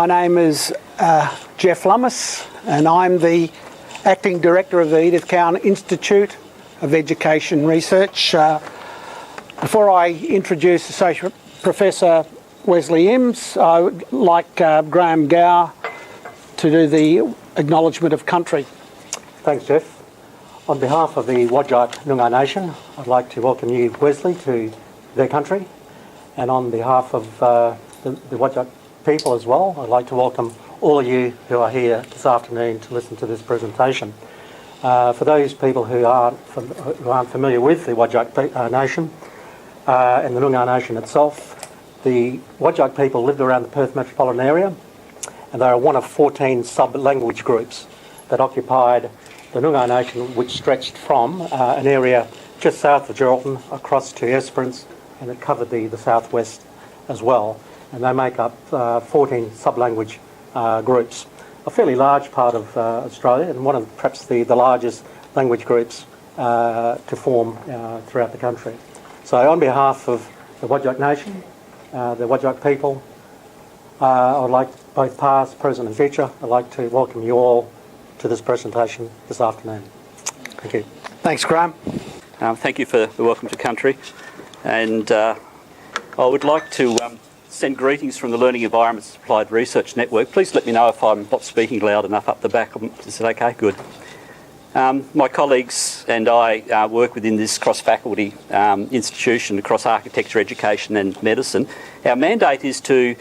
My name is Jeff Lummis, and I'm the Acting Director of the Edith Cowan Institute of Education Research. Before I introduce Associate Professor Wesley Imms, I would like Graham Gower to do the acknowledgement of country. Thanks, Jeff. On behalf of the Whadjuk Noongar Nation, I'd like to welcome you, Wesley, to their country. And on behalf of the Whadjuk people as well, I'd like to welcome all of you who are here this afternoon to listen to this presentation. For those people who aren't familiar with the Whadjuk Nation and the Noongar Nation itself, the Whadjuk people lived around the Perth metropolitan area, and they are one of 14 sub-language groups that occupied the Noongar Nation, which stretched from an area just south of Geraldton across to Esperance, and it covered the southwest as well. And they make up 14 sub-language groups, a fairly large part of Australia, and one of perhaps the largest language groups to form throughout the country. So on behalf of the Whadjuk Nation, the Whadjuk people, I would like, both past, present and future, I'd like to welcome you all to this presentation this afternoon. Thank you. Thanks, Graham. Thank you for the welcome to country. And I would like to send greetings from the Learning Environments Applied Research Network. Please let me know if I'm not speaking loud enough up the back. Is it okay? Good. My colleagues and I work within this cross-faculty institution across architecture, education and medicine. Our mandate is to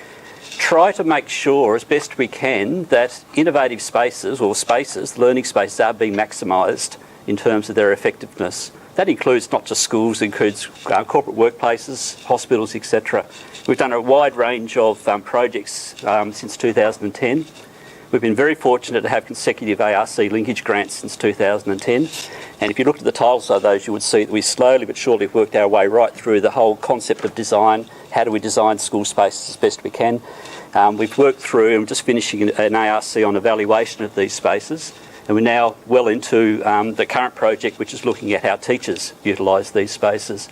try to make sure as best we can that innovative spaces or spaces, learning spaces, are being maximised in terms of their effectiveness. That includes not just schools, it includes corporate workplaces, hospitals, etc. We've done a wide range of projects since 2010. We've been very fortunate to have consecutive ARC linkage grants since 2010. And if you looked at the titles of those, you would see that we slowly but surely have worked our way right through the whole concept of design. How do we design school spaces as best we can? We've worked through and just finishing an ARC on evaluation of these spaces. And we're now well into the current project, which is looking at how teachers utilise these spaces.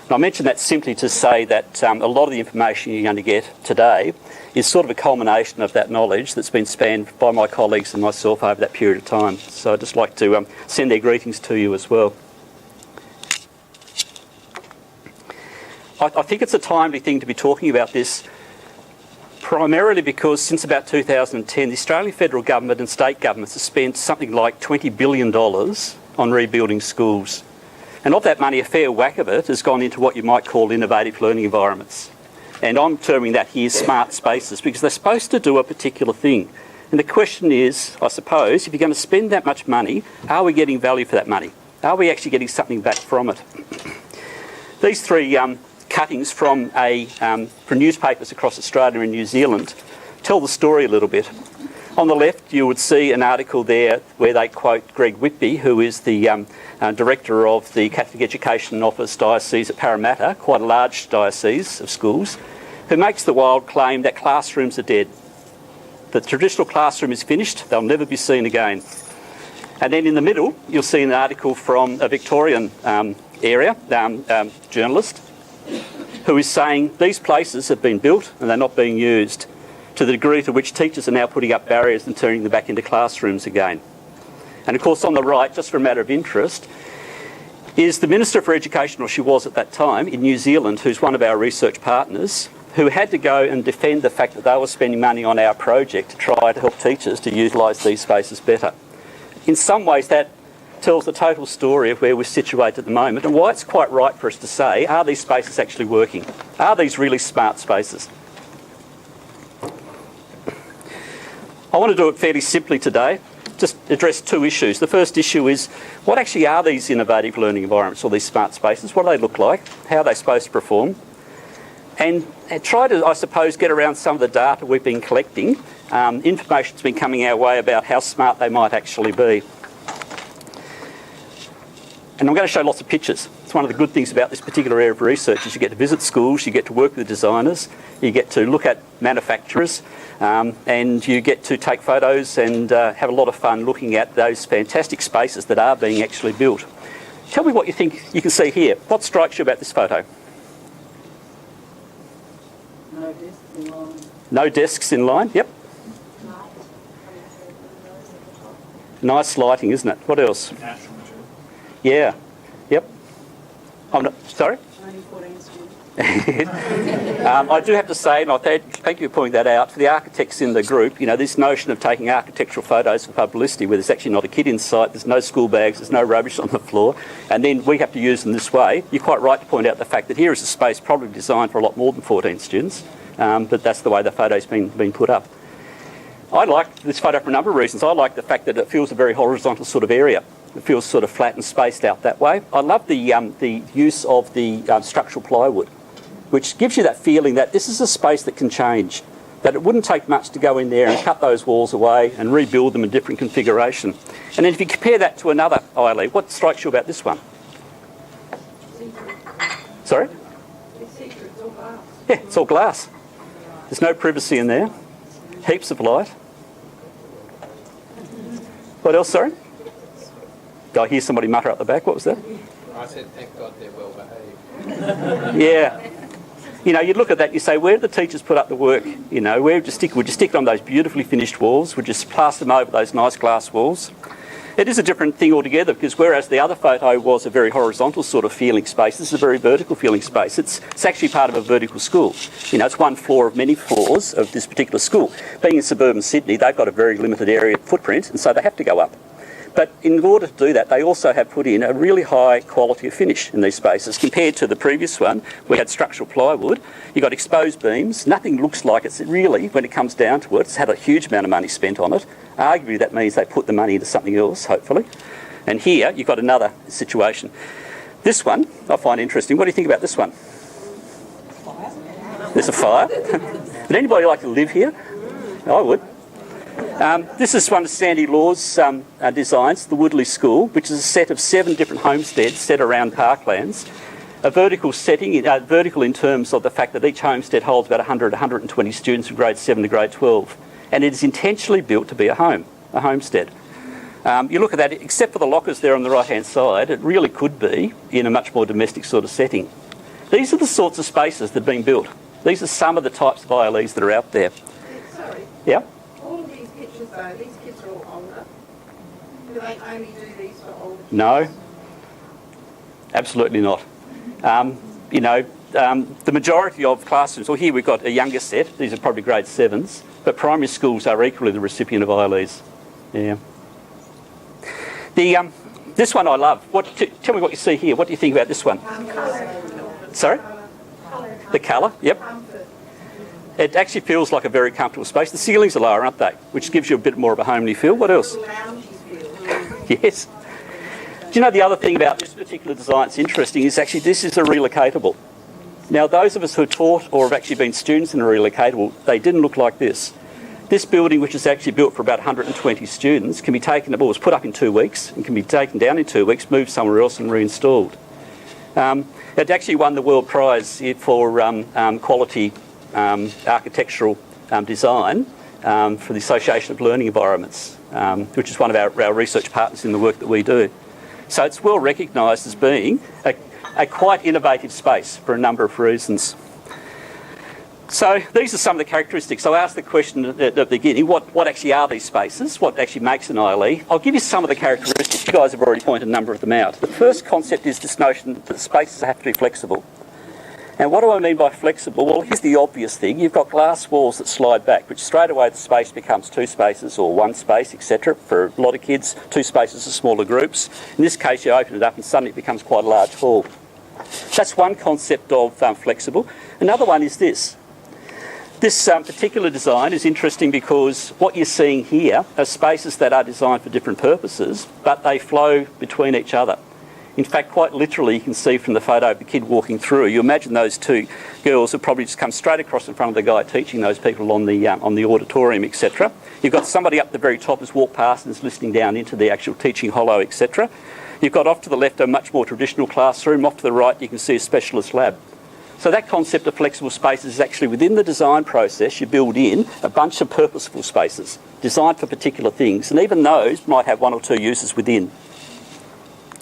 And I mention that simply to say that a lot of the information you're going to get today is sort of a culmination of that knowledge that's been spanned by my colleagues and myself over that period of time. So I'd just like to send their greetings to you as well. I think it's a timely thing to be talking about this, primarily because since about 2010, the Australian federal government and state governments have spent something like $20 billion on rebuilding schools. And of that money, a fair whack of it has gone into what you might call innovative learning environments. And I'm terming that here smart spaces because they're supposed to do a particular thing. And the question is, I suppose, if you're going to spend that much money, are we getting value for that money? Are we actually getting something back from it? These three cuttings from newspapers across Australia and New Zealand tell the story a little bit. On the left, you would see an article there where they quote Greg Whitby, who is the Director of the Catholic Education Office Diocese at Parramatta, quite a large diocese of schools, who makes the wild claim that classrooms are dead. The traditional classroom is finished, they'll never be seen again. And then in the middle, you'll see an article from a Victorian journalist, who is saying these places have been built and they're not being used, to the degree to which teachers are now putting up barriers and turning them back into classrooms again. And of course on the right, just for a matter of interest, is the Minister for Education, or she was at that time, in New Zealand, who's one of our research partners, who had to go and defend the fact that they were spending money on our project to try to help teachers to utilise these spaces better. In some ways that tells the total story of where we're situated at the moment and why it's quite right for us to say, are these spaces actually working? Are these really smart spaces? I want to do it fairly simply today, just address two issues. The first issue is, what actually are these innovative learning environments or these smart spaces? What do they look like? How are they supposed to perform? And try to, I suppose, get around some of the data we've been collecting. Information's been coming our way about how smart they might actually be. And I'm going to show lots of pictures. It's one of the good things about this particular area of research is you get to visit schools, you get to work with designers, you get to look at manufacturers, and you get to take photos and have a lot of fun looking at those fantastic spaces that are being actually built. Tell me what you think you can see here. What strikes you about this photo? No desks in line. No desks in line, yep. Nice lighting, isn't it? What else? Natural material. Yeah. Yep. I'm not, sorry? Only 14 students. I do have to say, and I thank you for pointing that out, for the architects in the group, you know, this notion of taking architectural photos for publicity where there's actually not a kid in sight, there's no school bags, there's no rubbish on the floor, and then we have to use them this way. You're quite right to point out the fact that here is a space probably designed for a lot more than 14 students, but that's the way the photo's been put up. I like this photo for a number of reasons. I like the fact that it feels a very horizontal sort of area. It feels sort of flat and spaced out that way. I love the use of the structural plywood, which gives you that feeling that this is a space that can change, that it wouldn't take much to go in there and cut those walls away and rebuild them in different configuration. And then if you compare that to another ILE, what strikes you about this one? Sorry? It's secret, it's all glass. Yeah, it's all glass. There's no privacy in there. Heaps of light. What else, sorry? I hear somebody mutter up the back. What was that? I said, thank God they're well behaved. Yeah. You know, you'd look at that and you say, where do the teachers put up the work? You know, where would you stick? Would you stick it on those beautifully finished walls? Would you plaster them over those nice glass walls? It is a different thing altogether, because whereas the other photo was a very horizontal sort of feeling space, this is a very vertical feeling space. It's actually part of a vertical school. You know, it's one floor of many floors of this particular school. Being in suburban Sydney, they've got a very limited area footprint, and so they have to go up. But in order to do that, they also have put in a really high quality of finish in these spaces. Compared to the previous one, we had structural plywood. You've got exposed beams. Nothing looks like it's really, when it comes down to it, it's had a huge amount of money spent on it. Arguably, that means they put the money into something else, hopefully. And here, you've got another situation. This one, I find interesting. What do you think about this one? There's a fire. Would anybody like to live here? I would. This is one of Sandy Law's designs, the Woodley School, which is a set of 7 different homesteads set around parklands. A vertical setting, vertical in terms of the fact that each homestead holds about 100, 120 students from grade 7 to grade 12. And it is intentionally built to be a homestead. You look at that, except for the lockers there on the right-hand side, it really could be in a much more domestic sort of setting. These are the sorts of spaces that are being built. These are some of the types of ILEs that are out there. Sorry, Yeah? all of these pictures though, these kids are all older. Do they only do these for older kids? No, absolutely not. You know, the majority of classrooms, well, here we've got a younger set, these are probably grade 7s, but primary schools are equally the recipient of ILEs. Yeah. This one I love. Tell me what you see here. What do you think about this one? Sorry? The colour, yep. It actually feels like a very comfortable space. The ceilings are lower, aren't they? Which gives you a bit more of a homely feel. What else? Yes. Do you know the other thing about this particular design that's interesting is actually this is a relocatable. Now, those of us who taught or have actually been students in a relocatable, they didn't look like this. This building, which is actually built for about 120 students, can be taken, well, it was put up in 2 weeks and can be taken down in 2 weeks, moved somewhere else and reinstalled. It actually won the World Prize for quality architectural design for the Association of Learning Environments, which is one of our research partners in the work that we do. So it's well recognised as being a quite innovative space for a number of reasons. So these are some of the characteristics. So I asked the question at the beginning, what actually are these spaces? What actually makes an ILE? I'll give you some of the characteristics. You guys have already pointed a number of them out. The first concept is this notion that the spaces have to be flexible. And what do I mean by flexible? Well, here's the obvious thing. You've got glass walls that slide back, which straight away the space becomes 2 spaces or 1 space, etc. For a lot of kids, 2 spaces are smaller groups. In this case, you open it up and suddenly it becomes quite a large hall. That's one concept of flexible. Another one is this. This particular design is interesting because what you're seeing here are spaces that are designed for different purposes, but they flow between each other. In fact, quite literally, you can see from the photo of the kid walking through, you imagine those 2 girls have probably just come straight across in front of the guy teaching those people on the auditorium, etc. You've got somebody up the very top who's walked past and is listening down into the actual teaching hollow, etc. You've got off to the left a much more traditional classroom. Off to the right, you can see a specialist lab. So that concept of flexible spaces is actually within the design process. You build in a bunch of purposeful spaces designed for particular things, and even those might have 1 or 2 uses within.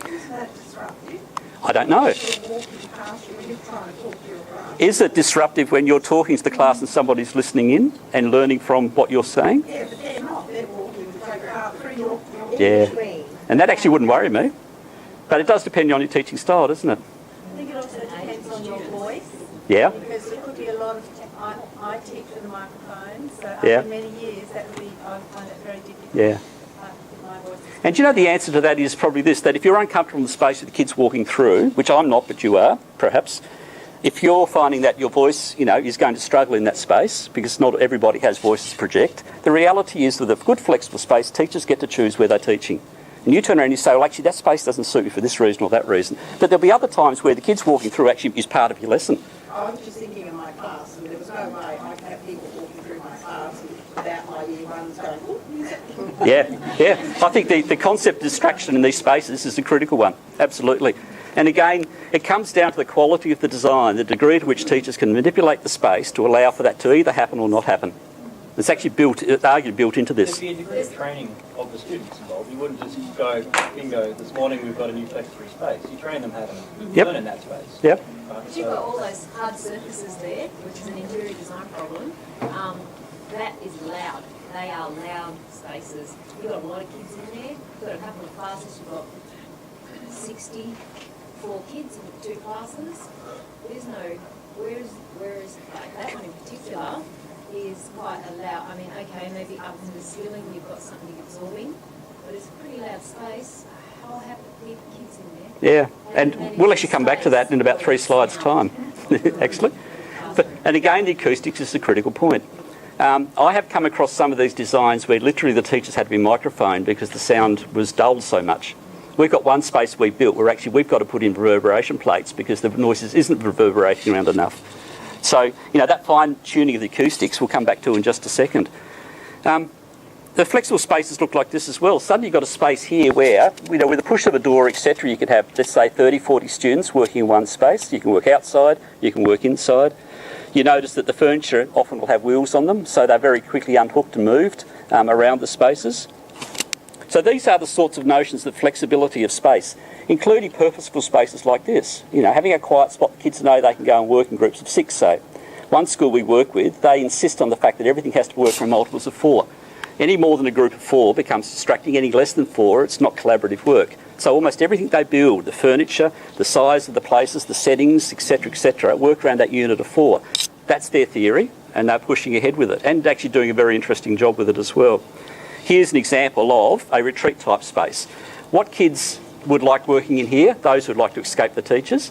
Isn't that disruptive? I don't know. You're walking past you and you're trying to talk to your class. Is it disruptive when you're talking to the class and somebody's listening in and learning from what you're saying? Yeah, but they're not. They're walking to take a path through you're in Yeah. between. And that actually wouldn't worry me. But it does depend on your teaching style, doesn't it? I think it also depends on your voice. Yeah. Because there could be a lot of, I teach with a microphone, so Yeah. after many years, that would be, I find it very difficult. Yeah. My voice is And do you know the answer to that is probably this, that if you're uncomfortable in the space with the kids walking through, which I'm not, but you are, perhaps, if you're finding that your voice, is going to struggle in that space, because not everybody has voices to project, the reality is with a good flexible space, teachers get to choose where they're teaching. And you turn around and you say, well, actually, that space doesn't suit you for this reason or that reason. But there'll be other times where the kids walking through actually is part of your lesson. I was just thinking of my class, and there was no way I could have people walking through my class without my year ones going, oh, music. Yeah. I think the concept of distraction in these spaces is a critical one, absolutely. And again, it comes down to the quality of the design, the degree to which teachers can manipulate the space to allow for that to either happen or not happen. It's actually arguably built into this. There'd be a degree of training of the students involved. You wouldn't just go, bingo, this morning we've got a new flex-free space. You train them how to learn in that space. Yep. But you've got all those hard surfaces there, which is an interior design problem. That is loud. They are loud spaces. You've got a lot of kids in there. You've got a couple of classes. You've got 64 kids in 2 classes. There's no, where is like that one in particular is quite a loud. I mean, okay, maybe up in the ceiling you've got something absorbing, but it's a pretty loud space. How happy to keep kids in there? Yeah, and we'll actually come back to that in about 3 slides' time, actually. And again, the acoustics is the critical point. I have come across some of these designs where literally the teachers had to be microphoned because the sound was dulled so much. We've got one space we built where actually we've got to put in reverberation plates because the noise isn't reverberating around enough. So, that fine tuning of the acoustics we'll come back to in just a second. The flexible spaces look like this as well. Suddenly you've got a space here where, with the push of a door, etc., you could have, let's say, 30, 40 students working in one space. You can work outside, you can work inside. You notice that the furniture often will have wheels on them, so they're very quickly unhooked and moved around the spaces. So these are the sorts of notions of flexibility of space, including purposeful spaces like this. Having a quiet spot for kids to know they can go and work in groups of 6, say. One school we work with, they insist on the fact that everything has to work from multiples of 4. Any more than a group of 4 becomes distracting. Any less than 4, it's not collaborative work. So almost everything they build, the furniture, the size of the places, the settings, etc., work around that unit of 4. That's their theory, and they're pushing ahead with it, and actually doing a very interesting job with it as well. Here's an example of a retreat type space. What kids would like working in here? Those who would like to escape the teachers,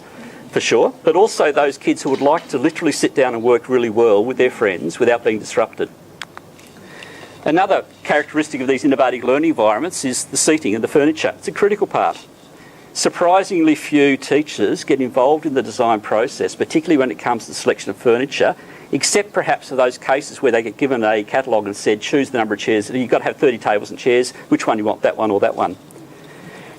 for sure, but also those kids who would like to literally sit down and work really well with their friends without being disrupted. Another characteristic of these innovative learning environments is the seating and the furniture. It's a critical part. Surprisingly few teachers get involved in the design process, particularly when it comes to the selection of furniture, except perhaps for those cases where they get given a catalogue and said, choose the number of chairs. You've got to have 30 tables and chairs. Which one do you want, that one or that one? In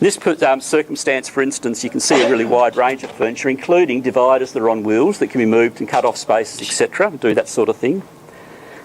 this circumstance, for instance, you can see a really wide range of furniture, including dividers that are on wheels that can be moved and cut off spaces, etc., do that sort of thing.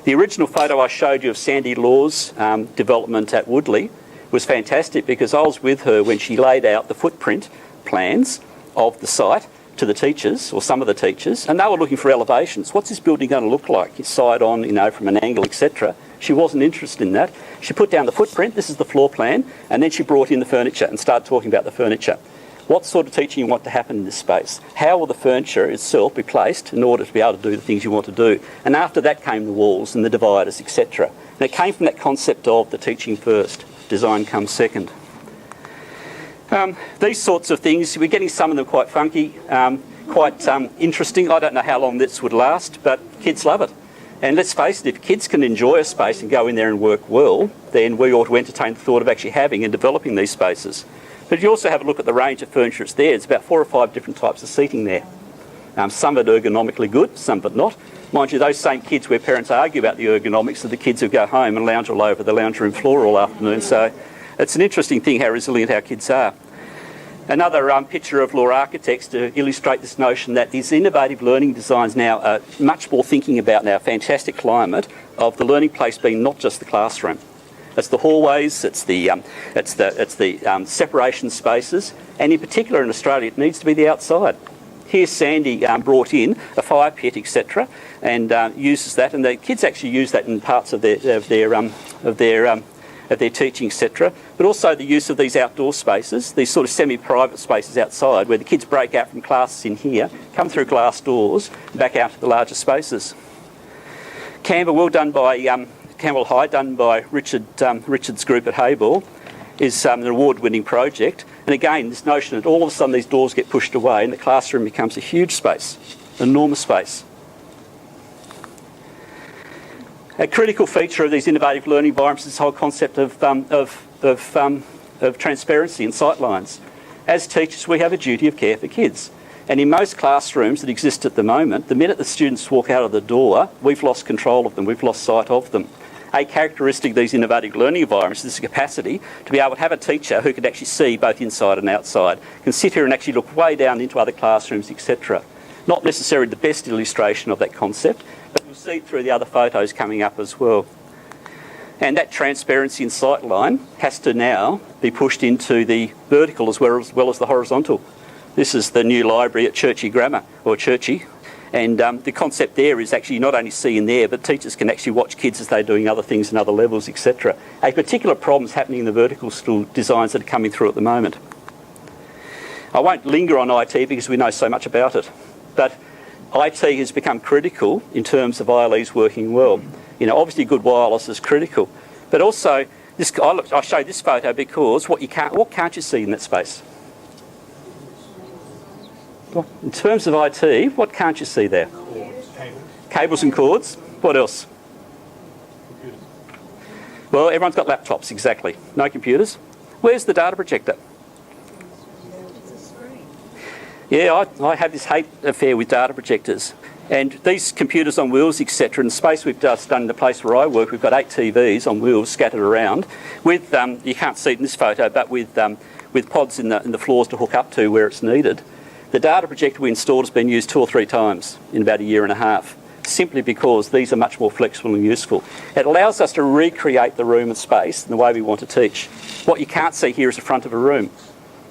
The original photo I showed you of Sandy Law's development at Woodley was fantastic because I was with her when she laid out the footprint plans of the site to the teachers, or some of the teachers, and they were looking for elevations. What's this building going to look like? It's side on, from an angle, etc. She wasn't interested in that. She put down the footprint, this is the floor plan, and then she brought in the furniture and started talking about the furniture. What sort of teaching you want to happen in this space? How will the furniture itself be placed in order to be able to do the things you want to do? And after that came the walls and the dividers, etc. And it came from that concept of the teaching first, design comes second. These sorts of things, we're getting some of them quite funky, quite interesting. I don't know how long this would last, but kids love it. And let's face it, if kids can enjoy a space and go in there and work well, then we ought to entertain the thought of actually having and developing these spaces. But if you also have a look at the range of furniture that's there, it's about 4 or 5 different types of seating there. Some of it ergonomically good, some of it not. Mind you, those same kids where parents argue about the ergonomics are the kids who go home and lounge all over the lounge room floor all afternoon. So it's an interesting thing how resilient our kids are. Another picture of Law Architects to illustrate this notion that these innovative learning designs now are much more thinking about now fantastic climate of the learning place being not just the classroom. It's the hallways, it's the separation spaces, and in particular in Australia it needs to be the outside. Here Sandy brought in a fire pit, etc., and uses that, and the kids actually use that in parts of their of their teaching, etc. But also the use of these outdoor spaces, these sort of semi-private spaces outside where the kids break out from classes in here, come through glass doors, and back out to the larger spaces. Campbell High, done by Richard's group at Hayball, is an award-winning project. And again, this notion that all of a sudden these doors get pushed away and the classroom becomes a huge space, an enormous space. A critical feature of these innovative learning environments is this whole concept of transparency and sightlines. As teachers, we have a duty of care for kids. And in most classrooms that exist at the moment, the minute the students walk out of the door, we've lost control of them, we've lost sight of them. A characteristic of these innovative learning environments is the capacity to be able to have a teacher who can actually see both inside and outside, can sit here and actually look way down into other classrooms, etc. Not necessarily the best illustration of that concept, but you'll see it through the other photos coming up as well. And that transparency and sight line has to now be pushed into the vertical as well as the horizontal. This is the new library at Churchie Grammar, or Churchie. And the concept there is actually not only see in there, but teachers can actually watch kids as they're doing other things in other levels, etc. A particular problem is happening in the vertical school designs that are coming through at the moment. I won't linger on IT because we know so much about it, but IT has become critical in terms of ILEs working well. You know, obviously good wireless is critical, but also I show this photo because what can't you see in that space? In terms of IT, what can't you see there? Cables and cords. What else? Computers. Well, everyone's got laptops, exactly. No computers. Where's the data projector? Yeah, I have this hate affair with data projectors. And these computers on wheels, etc., in the space we've just done in the place where I work, we've got 8 TVs on wheels scattered around with, you can't see it in this photo, but with pods in the floors to hook up to where it's needed. The data projector we installed has been used 2 or 3 times in about a year and a half, simply because these are much more flexible and useful. It allows us to recreate the room and space in the way we want to teach. What you can't see here is the front of a room.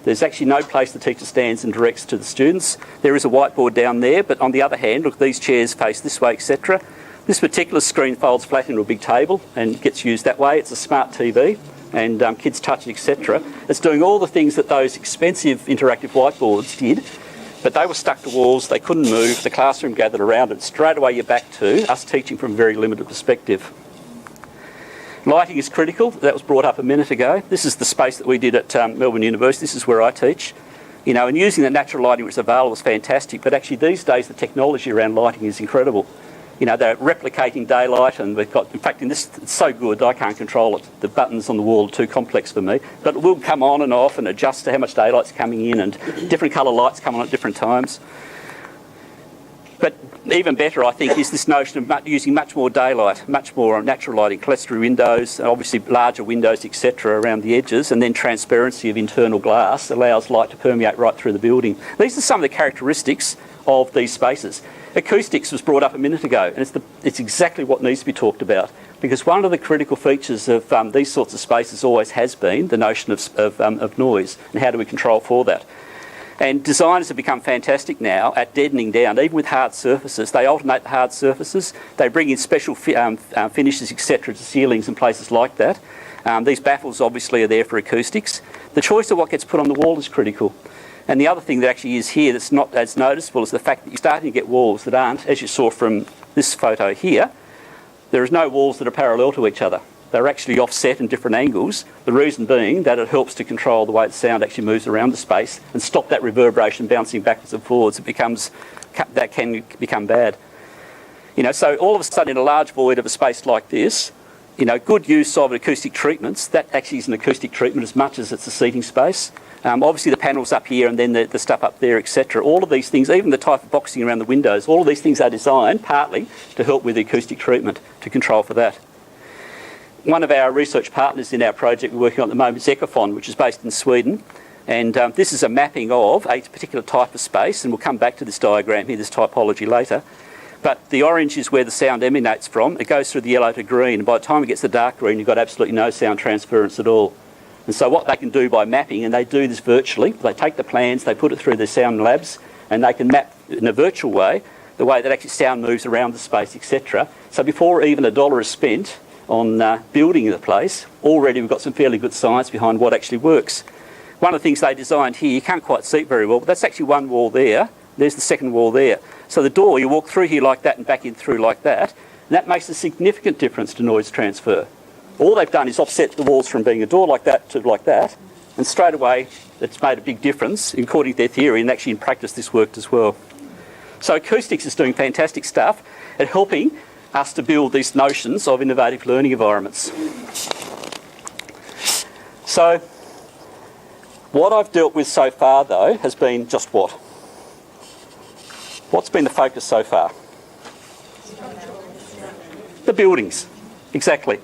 There's actually no place the teacher stands and directs to the students. There is a whiteboard down there, but on the other hand, look, these chairs face this way, etc. This particular screen folds flat into a big table and gets used that way. It's a smart TV. And kids touch it, etc. It's doing all the things that those expensive interactive whiteboards did, but they were stuck to walls, they couldn't move, the classroom gathered around it. Straight away you're back to us teaching from a very limited perspective. Lighting is critical, that was brought up a minute ago. This is the space that we did at Melbourne University, this is where I teach. You know, and using the natural lighting which is available is fantastic, but actually these days the technology around lighting is incredible. You know, they're replicating daylight, and we've got, in fact, in this, it's so good I can't control it. The buttons on the wall are too complex for me. But it will come on and off and adjust to how much daylight's coming in, and different colour lights come on at different times. But even better, I think, is this notion of using much more daylight, much more natural lighting, clerestory windows, and obviously larger windows, etc., around the edges, and then transparency of internal glass allows light to permeate right through the building. These are some of the characteristics of these spaces. Acoustics was brought up a minute ago, and it's exactly what needs to be talked about, because one of the critical features of these sorts of spaces always has been the notion of noise, and how do we control for that. And designers have become fantastic now at deadening down, even with hard surfaces. They alternate the hard surfaces, they bring in special finishes, etc., to ceilings and places like that. These baffles obviously are there for acoustics. The choice of what gets put on the wall is critical. And the other thing that actually is here that's not as noticeable is the fact that you're starting to get walls that aren't, as you saw from this photo here, there is no walls that are parallel to each other. They're actually offset in different angles, the reason being that it helps to control the way the sound actually moves around the space and stop that reverberation bouncing backwards and forwards. That can become bad. You know, so all of a sudden in a large void of a space like this, you know, good use of acoustic treatments, that actually is an acoustic treatment as much as it's a seating space. Obviously the panels up here and then the stuff up there, etc. All of these things, even the type of boxing around the windows, all of these things are designed partly to help with the acoustic treatment, to control for that. One of our research partners in our project we're working on at the moment is Ecofon, which is based in Sweden. And this is a mapping of a particular type of space, and we'll come back to this diagram here, this typology later. But the orange is where the sound emanates from. It goes through the yellow to green, and by the time it gets to dark green, you've got absolutely no sound transference at all. And so what they can do by mapping, and they do this virtually, they take the plans, they put it through the sound labs, and they can map in a virtual way the way that actually sound moves around the space, etc. So before even $1 is spent building the place, already we've got some fairly good science behind what actually works. One of the things they designed here, you can't quite see it very well, but that's actually one wall there. There's the second wall there. So the door, you walk through here like that and back in through like that, and that makes a significant difference to noise transfer. All they've done is offset the walls from being a door like that to like that, and straight away it's made a big difference according to their theory, and actually in practice this worked as well. So acoustics is doing fantastic stuff at helping us to build these notions of innovative learning environments. So what I've dealt with so far though has been just what? What's been the focus so far? The buildings, exactly.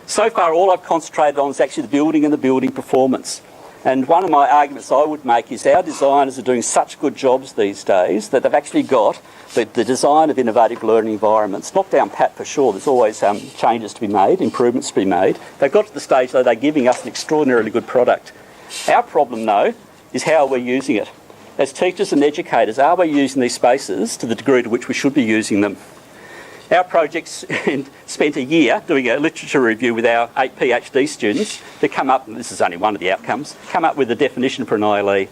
So far all I've concentrated on is actually the building and the building performance. And one of my arguments I would make is our designers are doing such good jobs these days that they've actually got the design of innovative learning environments, not down pat for sure, there's always changes to be made, improvements to be made. They've got to the stage though they're giving us an extraordinarily good product. Our problem though is how we're using it. As teachers and educators, are we using these spaces to the degree to which we should be using them? Our project's spent a year doing a literature review with our 8 PhD students to come up, and this is only one of the outcomes, come up with a definition for an ILE.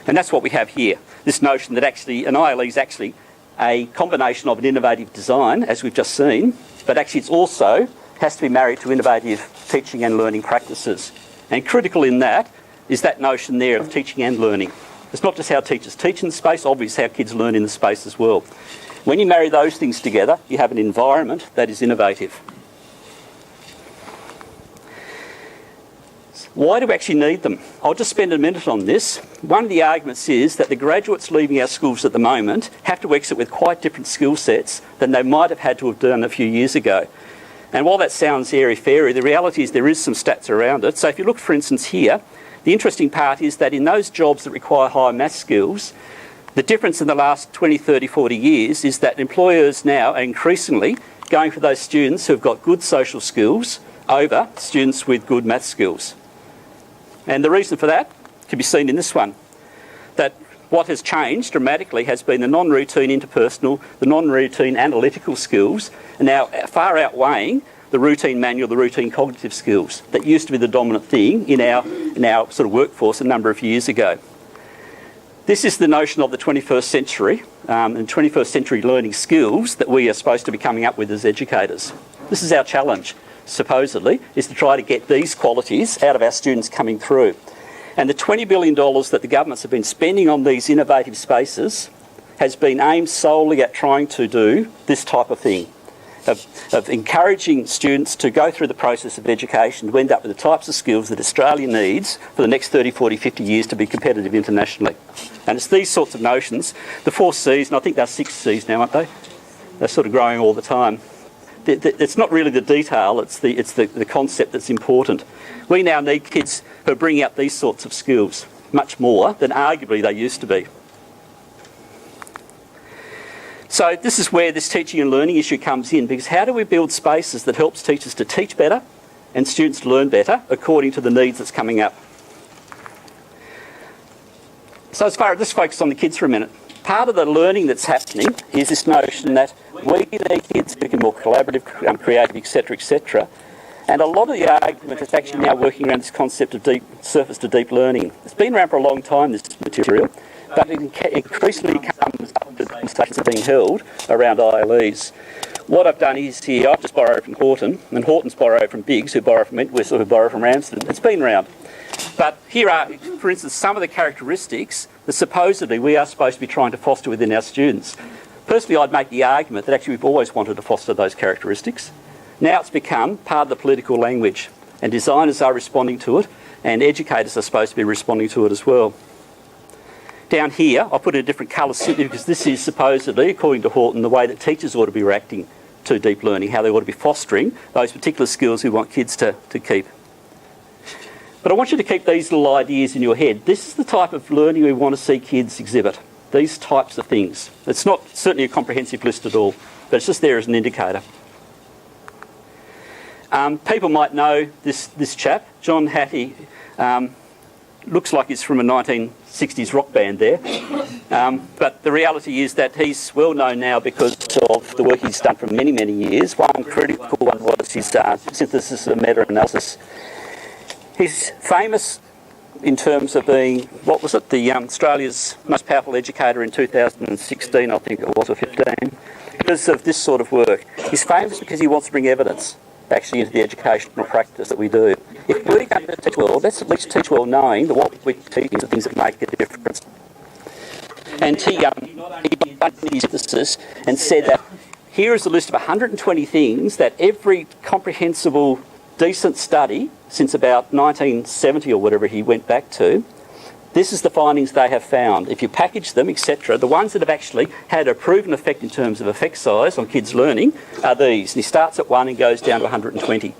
And that's what we have here, this notion that actually an ILE is actually a combination of an innovative design, as we've just seen, but actually it's also has to be married to innovative teaching and learning practices. And critical in that is that notion there of teaching and learning. It's not just how teachers teach in the space, obviously how kids learn in the space as well. When you marry those things together, you have an environment that is innovative. Why do we actually need them? I'll just spend a minute on this. One of the arguments is that the graduates leaving our schools at the moment have to exit with quite different skill sets than they might have had to have done a few years ago. And while that sounds airy-fairy, the reality is there is some stats around it. So if you look, for instance, here, the interesting part is that in those jobs that require high maths skills, the difference in the last 20, 30, 40 years is that employers now are increasingly going for those students who have got good social skills over students with good maths skills. And the reason for that can be seen in this one, that what has changed dramatically has been the non-routine interpersonal, the non-routine analytical skills are now far outweighing the routine manual, the routine cognitive skills that used to be the dominant thing in our sort of workforce a number of years ago. This is the notion of the 21st century and 21st century learning skills that we are supposed to be coming up with as educators. This is our challenge, supposedly, is to try to get these qualities out of our students coming through. And the $20 billion that the governments have been spending on these innovative spaces has been aimed solely at trying to do this type of thing, of encouraging students to go through the process of education to end up with the types of skills that Australia needs for the next 30, 40, 50 years to be competitive internationally. And it's these sorts of notions, the 4 Cs, and I think there are 6 Cs now, aren't they? They're sort of growing all the time. It's not really the detail, it's the concept that's important. We now need kids who are bringing out these sorts of skills much more than arguably they used to be. So this is where this teaching and learning issue comes in, because how do we build spaces that helps teachers to teach better and students to learn better according to the needs that's coming up? So as far as this focus on the kids for a minute, part of the learning that's happening is this notion that we need kids who can be more collaborative, creative, etc., etc. And a lot of the argument is actually now working around this concept of deep surface to deep learning. It's been around for a long time, this material, but it increasingly comes up to conversations being held around ILEs. What I've done is here, I've just borrowed from Horton, and Horton's borrowed from Biggs, who borrow from Entwistle, who borrow from Ramsden. It's been around. But here are, for instance, some of the characteristics that supposedly we are supposed to be trying to foster within our students. Personally, I'd make the argument that actually we've always wanted to foster those characteristics. Now it's become part of the political language, and designers are responding to it, and educators are supposed to be responding to it as well. Down here, I'll put in a different colour simply because this is supposedly, according to Horton, the way that teachers ought to be reacting to deep learning, how they ought to be fostering those particular skills we want kids to keep. But I want you to keep these little ideas in your head. This is the type of learning we want to see kids exhibit, these types of things. It's not certainly a comprehensive list at all, but it's just there as an indicator. People might know this chap, John Hattie. looks like it's from a 1960s rock band there. But the reality is that he's well known now because of the work he's done for many, many years. One critical one was his synthesis and meta-analysis. He's famous in terms of being, what was it, the Australia's most powerful educator in 2016, I think it was, or 15, because of this sort of work. He's famous because he wants to bring evidence actually into the educational practice that we do. If we're going to teach well, let's at least teach well knowing that what we're teaching is the things that make a difference. And he done his synthesis and said that here is a list of 120 things that every comprehensible, decent study since about 1970 or whatever he went back to, this is the findings they have found. If you package them, etc., the ones that have actually had a proven effect in terms of effect size on kids' learning are these. And he starts at 1 and goes down to 120.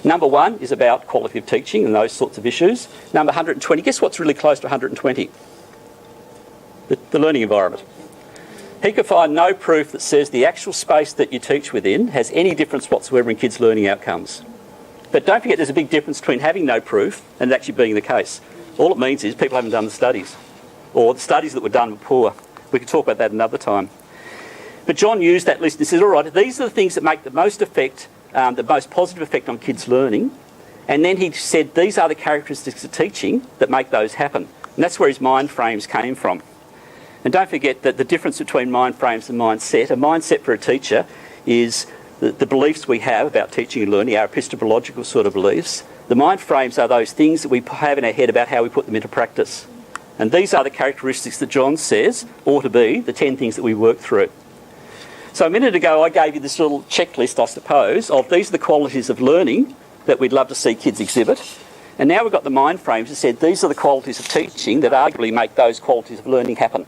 Number 1 is about quality of teaching and those sorts of issues. Number 120, guess what's really close to 120? The learning environment. He could find no proof that says the actual space that you teach within has any difference whatsoever in kids' learning outcomes. But don't forget there's a big difference between having no proof and it actually being the case. All it means is people haven't done the studies, or the studies that were done were poor. We can talk about that another time. But John used that list and says, all right, these are the things that make the most effect, the most positive effect on kids' learning. And then he said, these are the characteristics of teaching that make those happen. And that's where his mind frames came from. And don't forget that the difference between mind frames and mindset, a mindset for a teacher is the beliefs we have about teaching and learning, our epistemological sort of beliefs. The mind frames are those things that we have in our head about how we put them into practice. And these are the characteristics that John says ought to be the 10 things that we work through. So a minute ago I gave you this little checklist, I suppose, of these are the qualities of learning that we'd love to see kids exhibit. And now we've got the mind frames that said these are the qualities of teaching that arguably make those qualities of learning happen.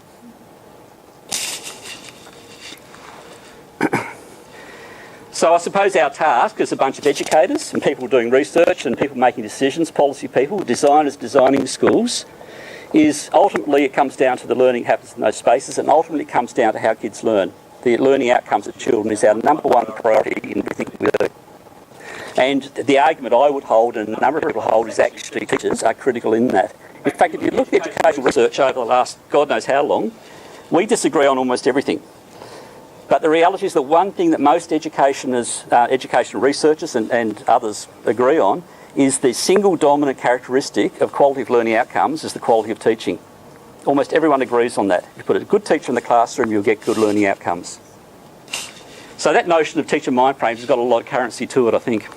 So I suppose our task as a bunch of educators and people doing research and people making decisions, policy people, designers designing schools, is ultimately it comes down to the learning happens in those spaces, and ultimately it comes down to how kids learn. The learning outcomes of children is our number one priority in everything we do. And the argument I would hold, and a number of people hold, is actually teachers are critical in that. In fact, if you look at educational research over the last God knows how long, we disagree on almost everything. But the reality is that one thing that most educational researchers and others agree on is the single dominant characteristic of quality of learning outcomes is the quality of teaching. Almost everyone agrees on that. If you put a good teacher in the classroom, you'll get good learning outcomes. So that notion of teacher mind frames has got a lot of currency to it, I think.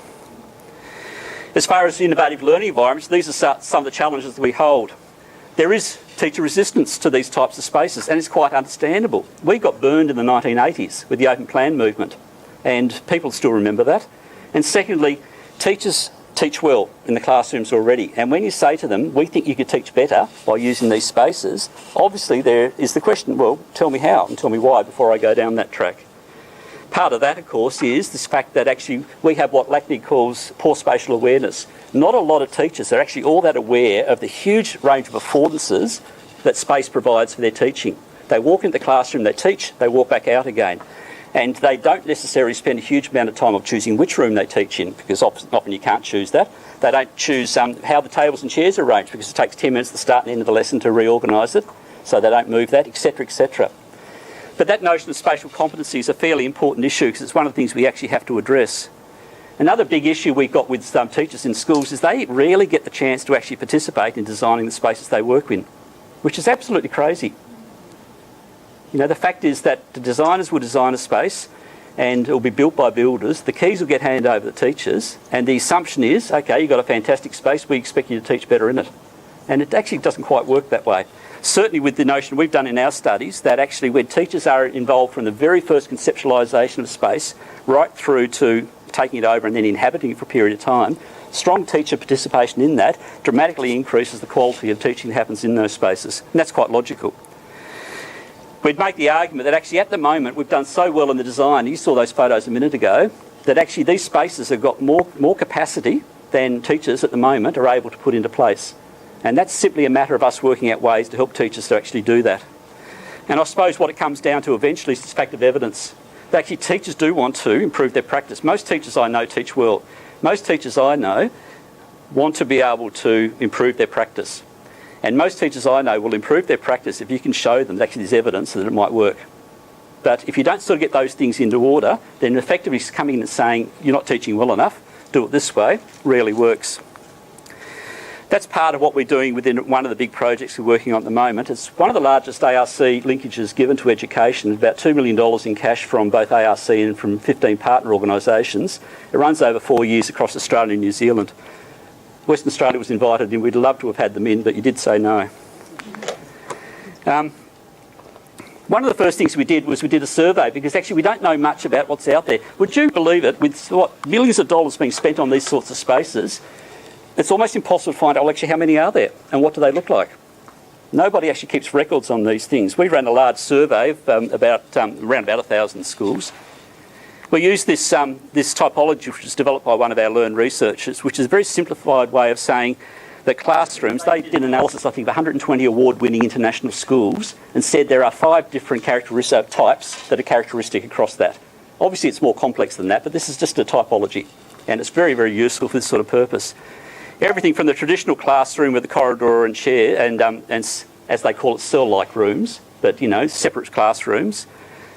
As far as innovative learning environments, these are some of the challenges that we hold. There is teacher resistance to these types of spaces, and it's quite understandable. We got burned in the 1980s with the open plan movement, and people still remember that. And secondly, teachers teach well in the classrooms already, and when you say to them, we think you could teach better by using these spaces, obviously there is the question, well, tell me how and tell me why before I go down that track. Part of that, of course, is this fact that actually we have what Lackney calls poor spatial awareness. Not a lot of teachers are actually all that aware of the huge range of affordances that space provides for their teaching. They walk into the classroom, they teach, they walk back out again. And they don't necessarily spend a huge amount of time of choosing which room they teach in, because often you can't choose that. They don't choose how the tables and chairs are arranged, because it takes 10 minutes at the start and end of the lesson to reorganise it, so they don't move that, etc., etc. But that notion of spatial competency is a fairly important issue, because it's one of the things we actually have to address. Another big issue we've got with some teachers in schools is they rarely get the chance to actually participate in designing the spaces they work in, which is absolutely crazy. You know, the fact is that the designers will design a space and it will be built by builders. The keys will get handed over to the teachers, and the assumption is, okay, you've got a fantastic space, we expect you to teach better in it. And it actually doesn't quite work that way. Certainly with the notion we've done in our studies, that actually when teachers are involved from the very first conceptualisation of space right through to taking it over and then inhabiting it for a period of time, strong teacher participation in that dramatically increases the quality of teaching that happens in those spaces. And that's quite logical. We'd make the argument that actually at the moment we've done so well in the design, you saw those photos a minute ago, that actually these spaces have got more capacity than teachers at the moment are able to put into place. And that's simply a matter of us working out ways to help teachers to actually do that. And I suppose what it comes down to eventually is this fact of evidence. That actually teachers do want to improve their practice. Most teachers I know teach well. Most teachers I know want to be able to improve their practice. And most teachers I know will improve their practice if you can show them that actually there's evidence that it might work. But if you don't sort of get those things into order, then effectively coming in and saying you're not teaching well enough, do it this way, rarely works. That's part of what we're doing within one of the big projects we're working on at the moment. It's one of the largest ARC linkages given to education, about $2 million in cash from both ARC and from 15 partner organisations. It runs over 4 years across Australia and New Zealand. Western Australia was invited in. We'd love to have had them in, but you did say no. One of the first things we did was we did a survey, because actually we don't know much about what's out there. Would you believe it, with what millions of dollars being spent on these sorts of spaces, it's almost impossible to find out, well, actually, how many are there and what do they look like? Nobody actually keeps records on these things. We ran a large survey of around about 1,000 schools. We used this typology, which was developed by one of our learned researchers, which is a very simplified way of saying that classrooms, they did an analysis, I think, of 120 award-winning international schools and said there are 5 different characteristic types that are characteristic across that. Obviously, it's more complex than that, but this is just a typology, and it's very, very useful for this sort of purpose. Everything from the traditional classroom with the corridor and chair and as they call it, cell-like rooms, but, you know, separate classrooms,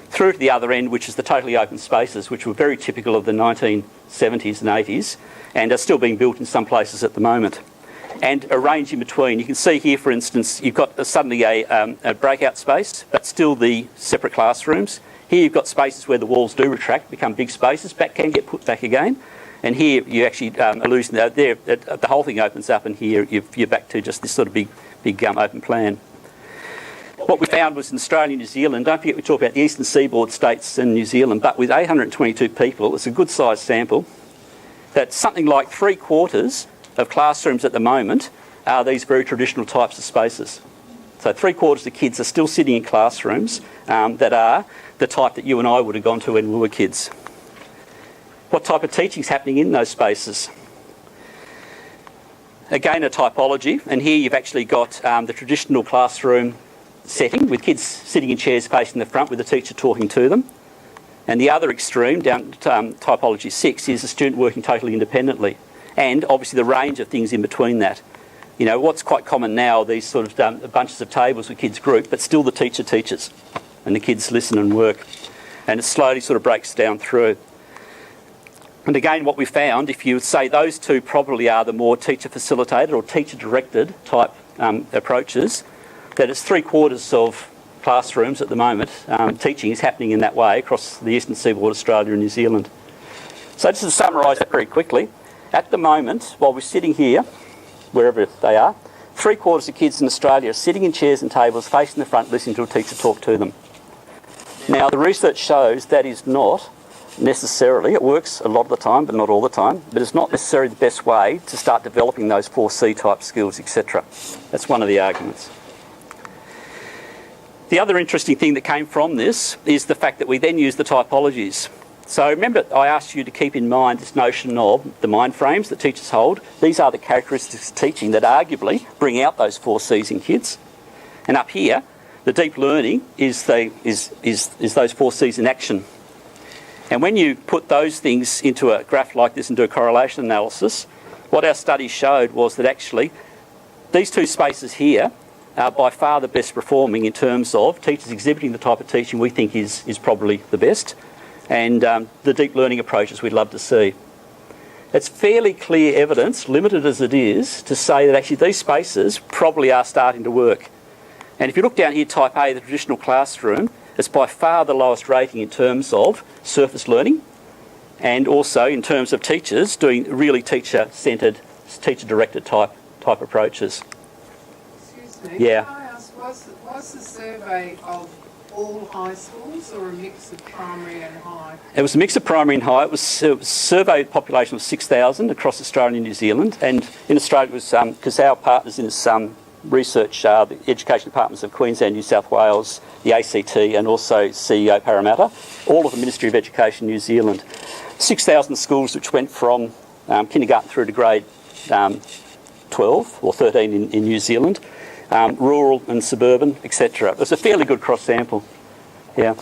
through to the other end, which is the totally open spaces, which were very typical of the 1970s and 80s and are still being built in some places at the moment. And a range in between. You can see here, for instance, you've got suddenly a breakout space, but still the separate classrooms. Here you've got spaces where the walls do retract, become big spaces, can get put back again. And here you actually are losing there. The whole thing opens up, and here you're back to just this sort of big open plan. What we found was in Australia and New Zealand, don't forget we talk about the eastern seaboard states and New Zealand, but with 822 people, it's a good sized sample, that something like 3/4 of classrooms at the moment are these very traditional types of spaces. So 3/4 of kids are still sitting in classrooms that are the type that you and I would have gone to when we were kids. What type of teaching is happening in those spaces? Again, a typology, and here you've actually got the traditional classroom setting with kids sitting in chairs facing the front with the teacher talking to them. And the other extreme, down to typology 6, is a student working totally independently. And obviously the range of things in between that. You know, what's quite common now are these sort of bunches of tables with kids grouped, but still the teacher teaches and the kids listen and work. And it slowly sort of breaks down through. And again, what we found, if you would say those two probably are the more teacher-facilitated or teacher-directed type approaches, that it's 3/4 of classrooms at the moment, teaching is happening in that way across the eastern seaboard, Australia and New Zealand. So just to summarise that very quickly, at the moment, while we're sitting here, wherever they are, 3/4 of kids in Australia are sitting in chairs and tables facing the front listening to a teacher talk to them. Now, the research shows that is not necessarily, it works a lot of the time, but not all the time, but it's not necessarily the best way to start developing those 4C type skills, etc. That's one of the arguments. The other interesting thing that came from this is the fact that we then use the typologies. So remember, I asked you to keep in mind this notion of the mind frames that teachers hold. These are the characteristics of teaching that arguably bring out those 4Cs in kids. And up here, the deep learning is those 4Cs in action. And when you put those things into a graph like this and do a correlation analysis, what our study showed was that actually these two spaces here are by far the best performing in terms of teachers exhibiting the type of teaching we think is probably the best, and the deep learning approaches we'd love to see. It's fairly clear evidence, limited as it is, to say that actually these spaces probably are starting to work. And if you look down here, type A, the traditional classroom, it's by far the lowest rating in terms of surface learning and also in terms of teachers doing really teacher-centred, teacher-directed type approaches. Excuse me, Yeah. can I ask, was the survey of all high schools or a mix of primary and high? It was a mix of primary and high. It was surveyed population of 6,000 across Australia and New Zealand, and in Australia it was, because our partners in this research are the Education Departments of Queensland, New South Wales, the ACT and also CEO Parramatta, all of the Ministry of Education New Zealand. 6,000 schools which went from kindergarten through to grade 12 or 13 in New Zealand, rural and suburban, etc. It was a fairly good cross sample. Yeah.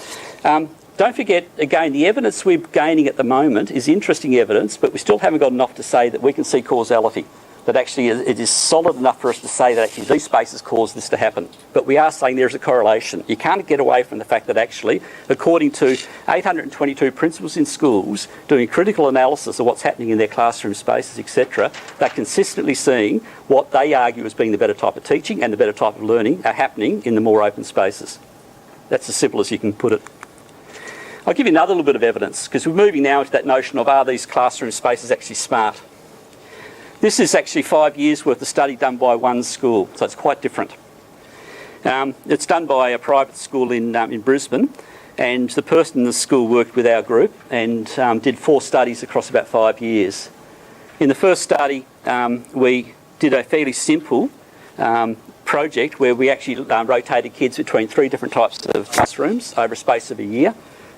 Don't forget, again, the evidence we're gaining at the moment is interesting evidence, but we still haven't got enough to say that we can see causality. that actually it is solid enough for us to say that actually these spaces cause this to happen. But we are saying there's a correlation. You can't get away from the fact that actually, according to 822 principals in schools doing critical analysis of what's happening in their classroom spaces, etc., they're consistently seeing what they argue as being the better type of teaching and the better type of learning are happening in the more open spaces. That's as simple as you can put it. I'll give you another little bit of evidence, because we're moving now into that notion of, are these classroom spaces actually smart? This is actually 5 years worth of study done by one school, so it's quite different. It's done by a private school in Brisbane, and the person in the school worked with our group and did 4 studies across about 5 years. In the first study, we did a fairly simple project where we actually rotated kids between 3 different types of classrooms over a space of a year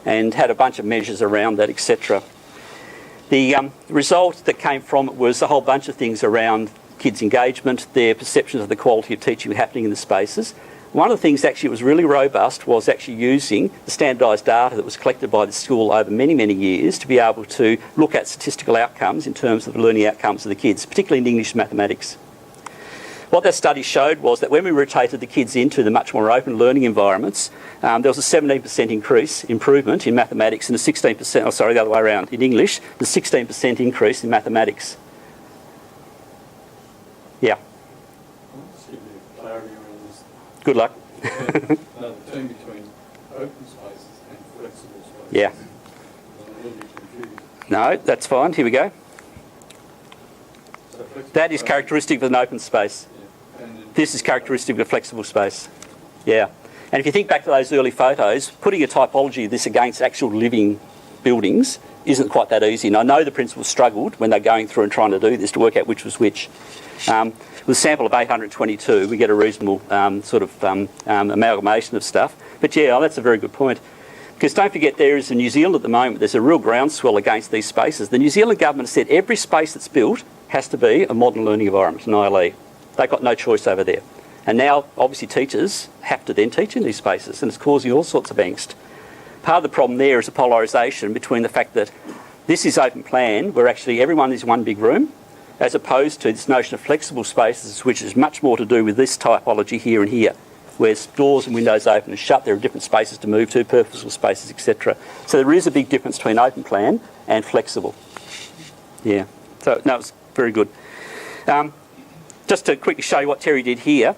and had a bunch of measures around that, etc. The result that came from it was a whole bunch of things around kids' engagement, their perceptions of the quality of teaching happening in the spaces. One of the things actually that was really robust was actually using the standardised data that was collected by the school over many, many years to be able to look at statistical outcomes in terms of the learning outcomes of the kids, particularly in English and mathematics. What that study showed was that when we rotated the kids into the much more open learning environments, there was a 17% improvement in mathematics and a 16%, oh sorry, the other way around, in English, the 16% increase in mathematics. Yeah. Good luck. No, the term between open spaces and flexible spaces. Yeah. I'm a little bit confused. No, that's fine. Here we go. So flexible That is space- characteristic of an open space. Yeah. And then This is characteristic of a flexible space. Yeah. And if you think back to those early photos, putting a typology of this against actual living buildings isn't quite that easy. And I know the principals struggled when they're going through and trying to do this to work out which was which. With a sample of 822, we get a reasonable amalgamation of stuff. But yeah, that's a very good point. Because don't forget, there is in New Zealand at the moment, there's a real groundswell against these spaces. The New Zealand government has said every space that's built has to be a modern learning environment, an ILE. They've got no choice over there. And now, obviously, teachers have to then teach in these spaces, and it's causing all sorts of angst. Part of the problem there is a polarisation between the fact that this is open plan, where actually everyone is one big room, as opposed to this notion of flexible spaces, which is much more to do with this typology here and here, where doors and windows open and shut, there are different spaces to move to, purposeful spaces, etc. So there is a big difference between open plan and flexible. Yeah, so no, it's very good. Just to quickly show you what Terry did here,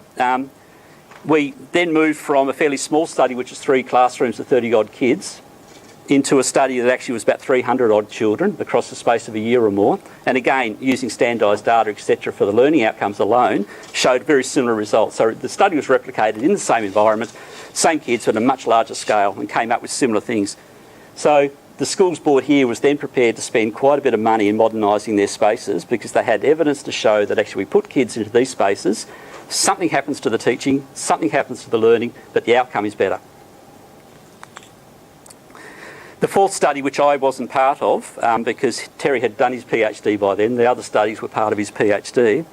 we then moved from a fairly small study, which is 3 classrooms of 30-odd kids, into a study that actually was about 300-odd children across the space of a year or more. And again, using standardised data, etc., for the learning outcomes alone, showed very similar results. So the study was replicated in the same environment, same kids, but at a much larger scale, and came up with similar things. So the schools board here was then prepared to spend quite a bit of money in modernising their spaces, because they had evidence to show that actually we put kids into these spaces, something happens to the teaching, something happens to the learning, but the outcome is better. The 4th study, which I wasn't part of, because Terry had done his PhD by then, the other studies were part of his PhD,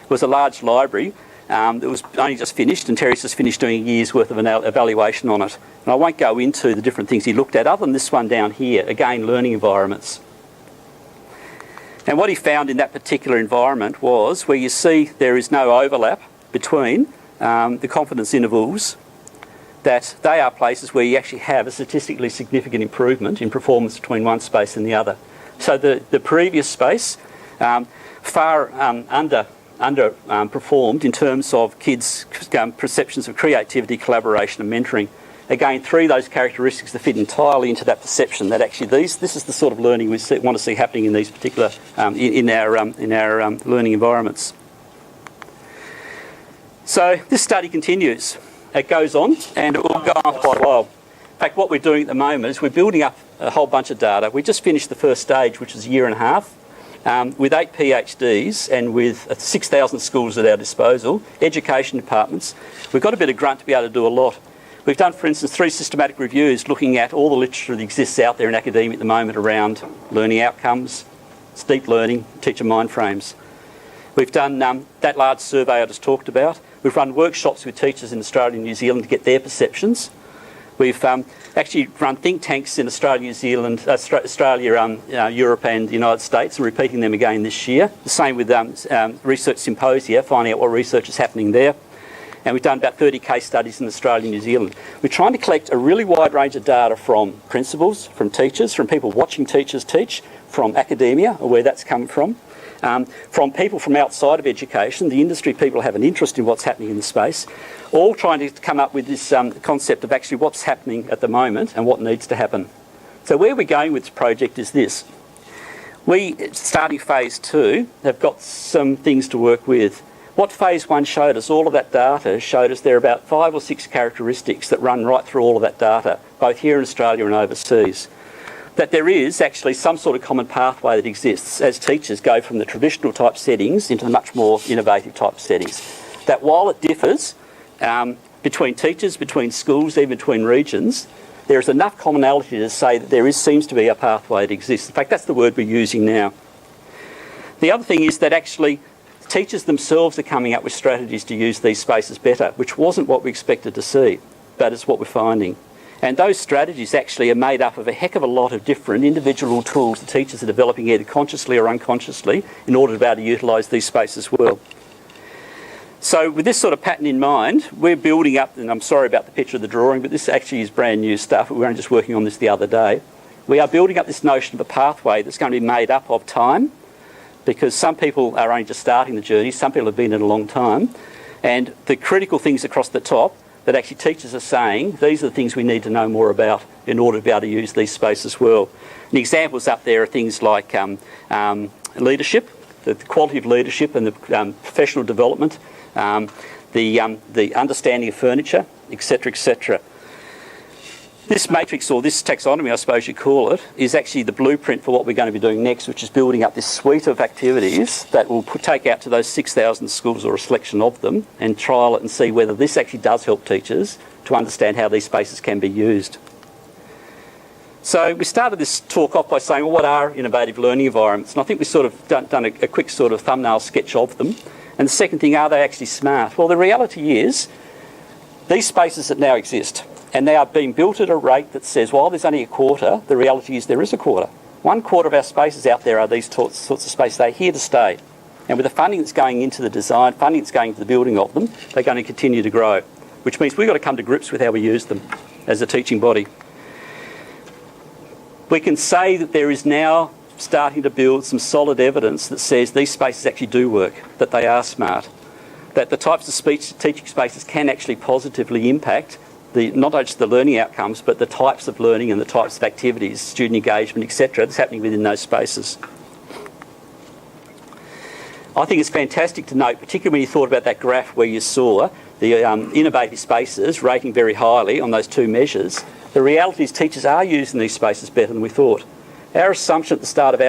was a large library that was only just finished, and Terry's just finished doing a year's worth of an evaluation on it. And I won't go into the different things he looked at, other than this one down here, again, learning environments. And what he found in that particular environment was where you see there is no overlap between the confidence intervals, that they are places where you actually have a statistically significant improvement in performance between one space and the other. So the previous space far underperformed in terms of kids' perceptions of creativity, collaboration and mentoring. Again, 3 of those characteristics that fit entirely into that perception that actually this is the sort of learning we want to see happening in these particular in our learning environments. So this study continues. It goes on, and it will go on quite a while. In fact, what we're doing at the moment is we're building up a whole bunch of data. We just finished the first stage, which is a year and a half, with 8 PhDs and with 6,000 schools at our disposal, education departments. We've got a bit of grunt to be able to do a lot. We've done, for instance, 3 systematic reviews looking at all the literature that exists out there in academia at the moment around learning outcomes, steep learning, teacher mind frames. We've done that large survey I just talked about. We've run workshops with teachers in Australia and New Zealand to get their perceptions. We've actually run think tanks in Australia, New Zealand, Australia, Europe and the United States, and repeating them again this year. The same with research symposia, finding out what research is happening there. And we've done about 30 case studies in Australia and New Zealand. We're trying to collect a really wide range of data from principals, from teachers, from people watching teachers teach, from academia, or where that's come from people from outside of education, the industry people have an interest in what's happening in the space, all trying to come up with this concept of actually what's happening at the moment and what needs to happen. So where we're going with this project is this. We, starting phase 2, have got some things to work with. What phase 1 showed us, all of that data showed us there are about 5 or 6 characteristics that run right through all of that data, both here in Australia and overseas. That there is actually some sort of common pathway that exists as teachers go from the traditional type settings into the much more innovative type settings. That while it differs between teachers, between schools, even between regions, there is enough commonality to say that there seems to be a pathway that exists. In fact, that's the word we're using now. The other thing is that actually teachers themselves are coming up with strategies to use these spaces better, which wasn't what we expected to see, but it's what we're finding. And those strategies actually are made up of a heck of a lot of different individual tools that teachers are developing either consciously or unconsciously in order to be able to utilise these spaces well. So with this sort of pattern in mind, we're building up, and I'm sorry about the picture of the drawing, but this actually is brand new stuff. We were only just working on this the other day. We are building up this notion of a pathway that's going to be made up of time, because some people are only just starting the journey, some people have been in a long time, and the critical things across the top that actually teachers are saying, these are the things we need to know more about in order to be able to use these spaces well. And examples up there are things like leadership, the quality of leadership and the professional development, the understanding of furniture, etc., etc. This matrix, or this taxonomy, I suppose you call it, is actually the blueprint for what we're going to be doing next, which is building up this suite of activities that will take out to those 6,000 schools or a selection of them and trial it and see whether this actually does help teachers to understand how these spaces can be used. So we started this talk off by saying, well, what are innovative learning environments? And I think we've sort of done a quick sort of thumbnail sketch of them. And the second thing, are they actually smart? Well, the reality is these spaces that now exist, and they are being built at a rate that says, while there's only a quarter, the reality is there is a quarter. 1/4 of our spaces out there are these sorts of spaces. They're here to stay. And with the funding that's going into the design, funding that's going into the building of them, they're going to continue to grow, which means we've got to come to grips with how we use them as a teaching body. We can say that there is now starting to build some solid evidence that says these spaces actually do work, that they are smart, that the types of teaching spaces can actually positively impact not just the learning outcomes, but the types of learning and the types of activities, student engagement, etc., that's happening within those spaces. I think it's fantastic to note, particularly when you thought about that graph where you saw the innovative spaces rating very highly on those 2 measures, the reality is teachers are using these spaces better than we thought. Our assumption at the start of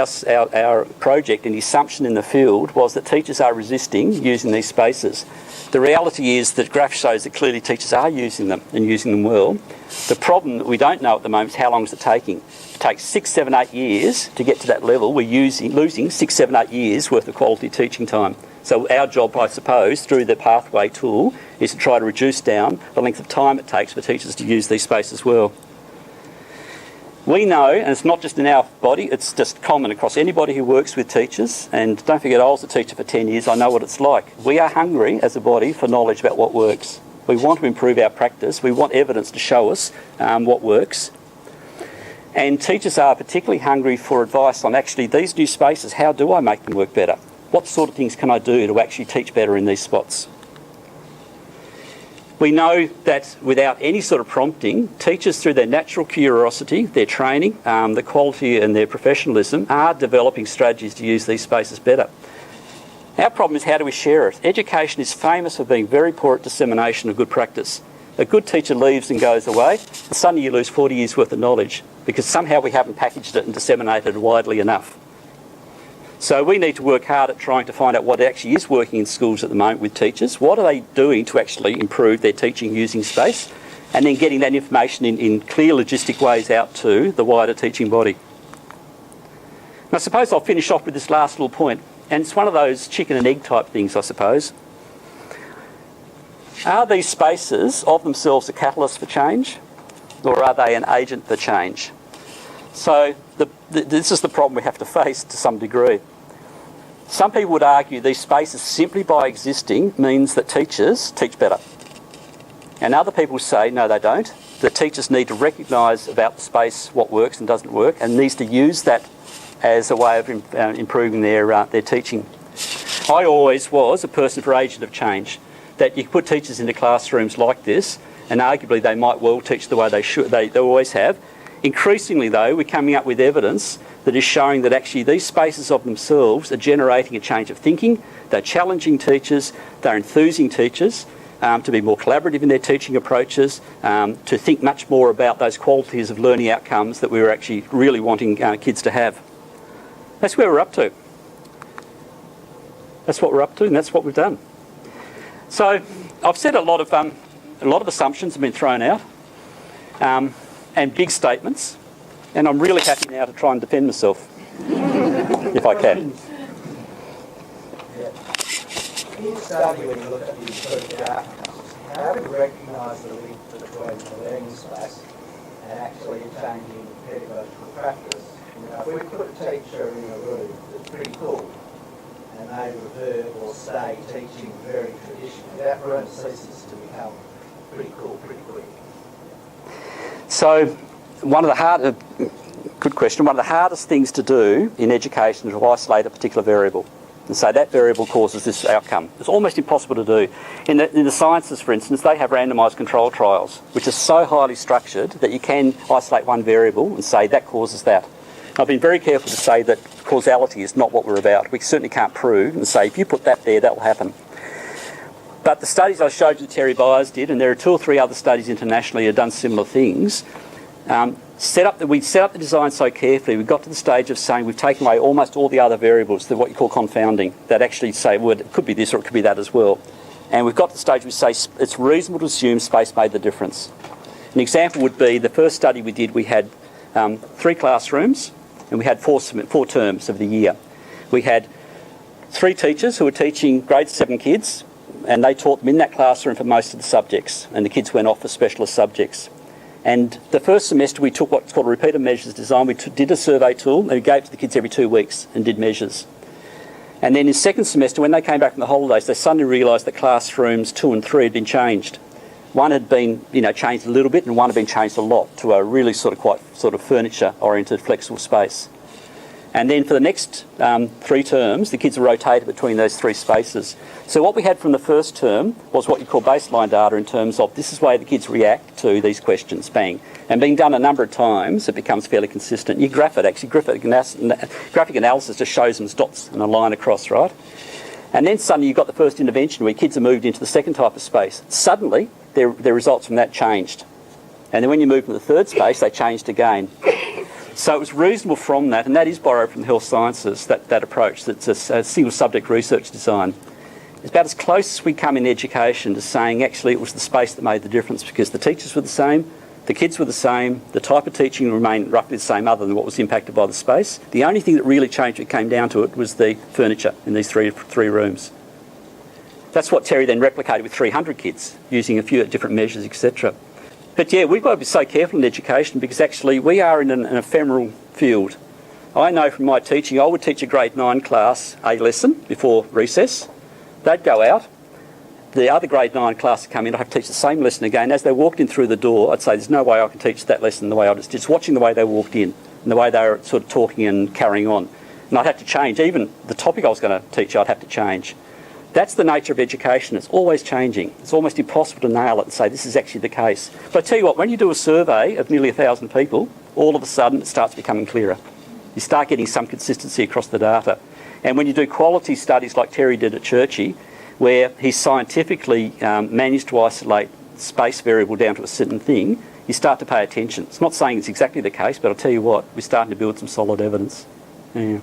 our project, and the assumption in the field, was that teachers are resisting using these spaces. The reality is that graph shows that clearly teachers are using them and using them well. The problem that we don't know at the moment is how long is it taking. It takes 6, 7, 8 years to get to that level. We're losing 6, 7, 8 years worth of quality teaching time. So our job, I suppose, through the pathway tool, is to try to reduce down the length of time it takes for teachers to use these spaces well. We know, and it's not just in our body, it's just common across anybody who works with teachers, and don't forget I was a teacher for 10 years, I know what it's like. We are hungry as a body for knowledge about what works. We want to improve our practice, we want evidence to show us what works. And teachers are particularly hungry for advice on actually these new spaces, how do I make them work better? What sort of things can I do to actually teach better in these spots? We know that without any sort of prompting, teachers through their natural curiosity, their training, the quality and their professionalism are developing strategies to use these spaces better. Our problem is how do we share it? Education is famous for being very poor at dissemination of good practice. A good teacher leaves and goes away, and suddenly you lose 40 years worth of knowledge because somehow we haven't packaged it and disseminated it widely enough. So we need to work hard at trying to find out what actually is working in schools at the moment with teachers. What are they doing to actually improve their teaching using space? And then getting that information in clear logistic ways out to the wider teaching body. And I suppose I'll finish off with this last little point. And it's one of those chicken and egg type things, I suppose. Are these spaces of themselves a catalyst for change? or are they an agent for change? So this is the problem we have to face to some degree. Some people would argue these spaces simply by existing means that teachers teach better. And other people say, no, they don't. The teachers need to recognise about the space what works and doesn't work, and needs to use that as a way of improving their teaching. I always was a person for agent of change, that you could put teachers into classrooms like this, and arguably they might well teach the way they should. They always have. Increasingly, though, we're coming up with evidence that is showing that actually these spaces of themselves are generating a change of thinking. They're challenging teachers. They're enthusing teachers to be more collaborative in their teaching approaches, to think much more about those qualities of learning outcomes that we were actually really wanting kids to have. That's where we're up to. That's what we're up to, and that's what we've done. So I've said a lot of assumptions have been thrown out, and big statements, and I'm really happy now to try and defend myself, if I can. In the study, when you look at the improved outcomes, how do you recognise the link between the learning space and actually changing pedagogical practice? You know, if we put a teacher in a room that's pretty cool, and they revert or stay teaching very traditionally, that room ceases to become pretty cool pretty quick. So good question, one of the hardest things to do in education is to isolate a particular variable and say that variable causes this outcome. It's almost impossible to do. In the sciences, for instance, they have randomised control trials, which are so highly structured that you can isolate one variable and say that causes that. I've been very careful to say that causality is not what we're about. We certainly can't prove and say if you put that there, that will happen. But the studies I showed you that Terry Byers did, and there are 2 or 3 other studies internationally that have done similar things, we set up the design so carefully, we got to the stage of saying we've taken away almost all the other variables, what you call confounding, that actually say, well, it could be this or it could be that as well. And we've got to the stage where we say it's reasonable to assume space made the difference. An example would be the first study we did, we had 3 classrooms, and we had 4 terms of the year. We had 3 teachers who were teaching grade 7 kids, and they taught them in that classroom for most of the subjects, and the kids went off for specialist subjects. And the first semester we took what's called a repeated measures design. We did a survey tool, and we gave it to the kids every 2 weeks and did measures. And then in second semester, when they came back from the holidays, they suddenly realised that classrooms 2 and 3 had been changed. One had been, changed a little bit, and one had been changed a lot to a really quite furniture-oriented, flexible space. And then for the next 3 terms, the kids were rotated between those 3 spaces. So what we had from the first term was what you call baseline data in terms of this is the way the kids react to these questions, bang. And being done a number of times, it becomes fairly consistent. You graph it, actually. Graphic analysis just shows them as dots and a line across, right? And then suddenly you've got the first intervention where kids are moved into the second type of space. Suddenly, their results from that changed. And then when you move to the third space, they changed again. So it was reasonable from that, and that is borrowed from the health sciences, that approach. That's a single subject research design. It's about as close as we come in education to saying actually it was the space that made the difference because the teachers were the same, the kids were the same, the type of teaching remained roughly the same other than what was impacted by the space. The only thing that really changed when it came down to it was the furniture in these three rooms. That's what Terry then replicated with 300 kids using a few different measures, etc. But yeah, we've got to be so careful in education because actually we are in an ephemeral field. I know from my teaching, I would teach a grade 9 class a lesson before recess. They'd go out. The other grade 9 class would come in, I'd have to teach the same lesson again. As they walked in through the door, I'd say there's no way I can teach that lesson the way I just watching the way they walked in and the way they were sort of talking and carrying on. And I'd have to change. Even the topic I was going to teach, I'd have to change. That's the nature of education. It's always changing. It's almost impossible to nail it and say this is actually the case. But I tell you what, when you do a survey of nearly 1,000 people, all of a sudden it starts becoming clearer. You start getting some consistency across the data. And when you do quality studies like Terry did at Churchie, where he scientifically managed to isolate space variable down to a certain thing, you start to pay attention. It's not saying it's exactly the case, but I'll tell you what, we're starting to build some solid evidence. Yeah.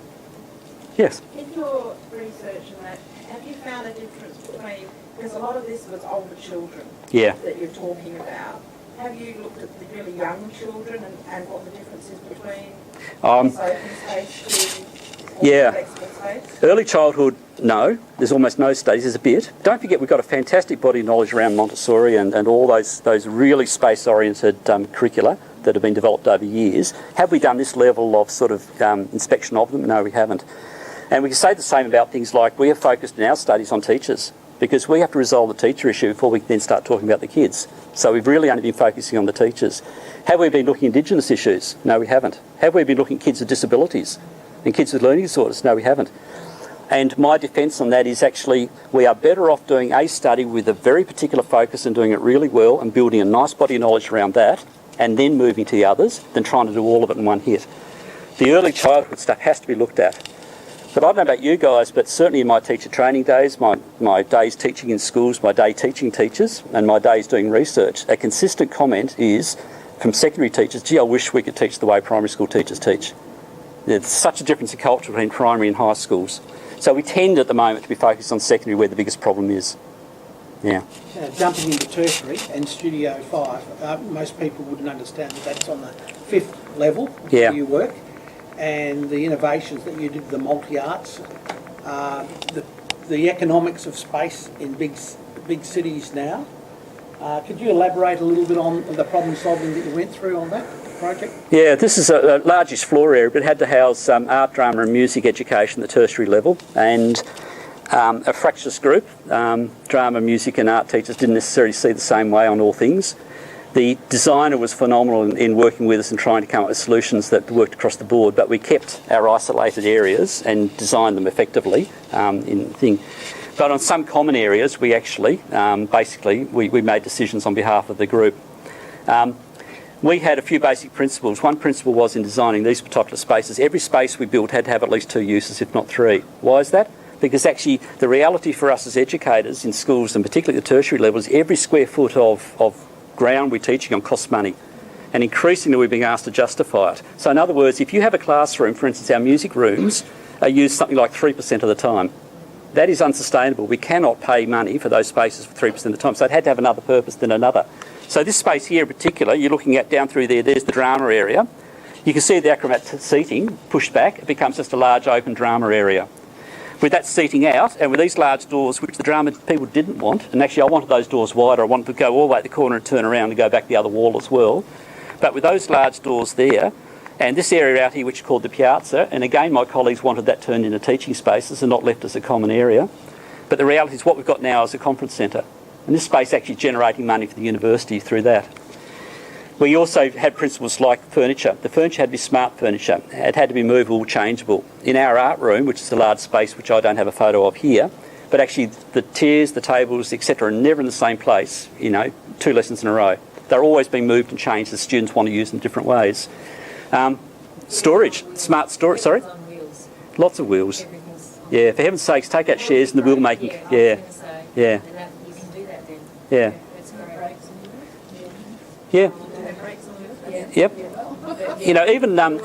Yes? In your research and that, have you found a difference between, because a lot of this was older children that you're talking about, have you looked at the really young children and what the difference is between this open space to Yeah. Flexible space? Early childhood, no. There's almost no studies. There's a bit. Don't forget we've got a fantastic body of knowledge around Montessori and all those really space-oriented curricula that have been developed over years. Have we done this level of sort of inspection of them? No, we haven't. And we can say the same about things like we have focused in our studies on teachers because we have to resolve the teacher issue before we then start talking about the kids. So we've really only been focusing on the teachers. Have we been looking at Indigenous issues? No, we haven't. Have we been looking at kids with disabilities and kids with learning disorders? No, we haven't. And my defence on that is actually we are better off doing a study with a very particular focus and doing it really well and building a nice body of knowledge around that and then moving to the others than trying to do all of it in one hit. The early childhood stuff has to be looked at. But I don't know about you guys, but certainly in my teacher training days, my days teaching in schools, my day teaching teachers, and my days doing research, a consistent comment is from secondary teachers, gee, I wish we could teach the way primary school teachers teach. There's such a difference in culture between primary and high schools. So we tend at the moment to be focused on secondary where the biggest problem is. Yeah. Jumping into tertiary and Studio 5, most people wouldn't understand that that's on the 5th level where you work. And the innovations that you did, the multi-arts, the economics of space in big cities now. Could you elaborate a little bit on the problem solving that you went through on that project? Yeah, this is a largish floor area, but it had to house art, drama and music education at the tertiary level, and a fractious group. Drama, music and art teachers didn't necessarily see the same way on all things. The designer was phenomenal in working with us and trying to come up with solutions that worked across the board, but we kept our isolated areas and designed them effectively in the thing. But on some common areas, we actually, we made decisions on behalf of the group. We had a few basic principles. One principle was in designing these particular spaces, every space we built had to have at least 2 uses, if not 3. Why is that? Because actually the reality for us as educators in schools, and particularly at the tertiary level, is every square foot of ground we're teaching on costs money, and increasingly we're being asked to justify it. So in other words, if you have a classroom, for instance, our music rooms are used something like 3% of the time. That is unsustainable. We cannot pay money for those spaces for 3% of the time, so it had to have another purpose than another. So this space here in particular, you're looking at down through there's the drama area. You can see the acrobat seating pushed back, it becomes just a large open drama area. With that seating out, and with these large doors, which the drama people didn't want, and actually I wanted those doors wider, I wanted to go all the way to the corner and turn around and go back the other wall as well. But with those large doors there, and this area out here which is called the piazza, and again my colleagues wanted that turned into teaching spaces and not left as a common area. But the reality is what we've got now is a conference centre, and this space actually generating money for the university through that. We also had principles like furniture. The furniture had to be smart furniture. It had to be movable, changeable. In our art room, which is a large space, which I don't have a photo of here, but actually the chairs, the tables, etc. are never in the same place, 2 lessons in a row. They're always being moved and changed as students want to use them in different ways. Storage, smart storage, sorry? Lots of wheels. Yeah, for heaven's sakes, take out shares in the wheel making. Yeah. You can do that then. Yeah. Yeah. Yep.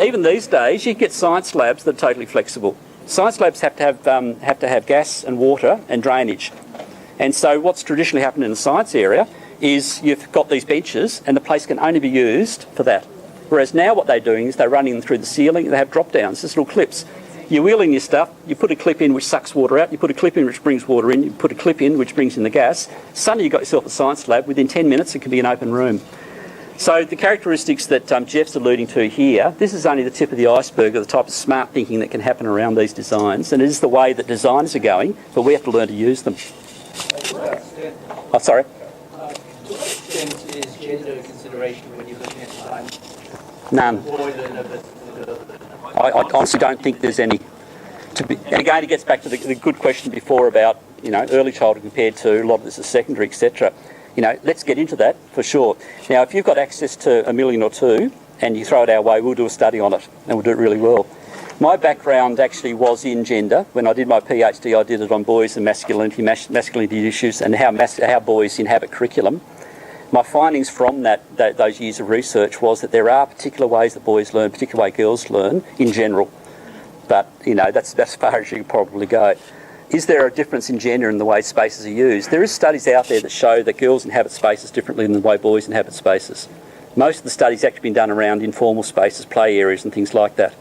Even these days, you can get science labs that are totally flexible. Science labs have to have gas and water and drainage. And so what's traditionally happened in the science area is you've got these benches and the place can only be used for that. Whereas now what they're doing is they're running them through the ceiling, they have drop downs, just little clips. You're wheeling your stuff, you put a clip in which sucks water out, you put a clip in which brings water in, you put a clip in which brings in the gas. Suddenly you've got yourself a science lab, within 10 minutes it can be an open room. So the characteristics that Jeff's alluding to here, this is only the tip of the iceberg of the type of smart thinking that can happen around these designs, and it is the way that designers are going, but we have to learn to use them. Oh, sorry? To what extent is gender a consideration when you're looking at design? None. I honestly don't think there's any. And again, it gets back to the good question before about early childhood compared to a lot of this is secondary, etc. Let's get into that for sure. Now, if you've got access to $1 million or $2 million and you throw it our way, we'll do a study on it and we'll do it really well. My background actually was in gender. When I did my PhD, I did it on boys and masculinity issues and how boys inhabit curriculum. My findings from those years of research was that there are particular ways that boys learn, particular way girls learn in general. But, that's as far as you can probably go. Is there a difference in gender in the way spaces are used? There is studies out there that show that girls inhabit spaces differently than the way boys inhabit spaces. Most of the studies actually been done around informal spaces, play areas and things like that.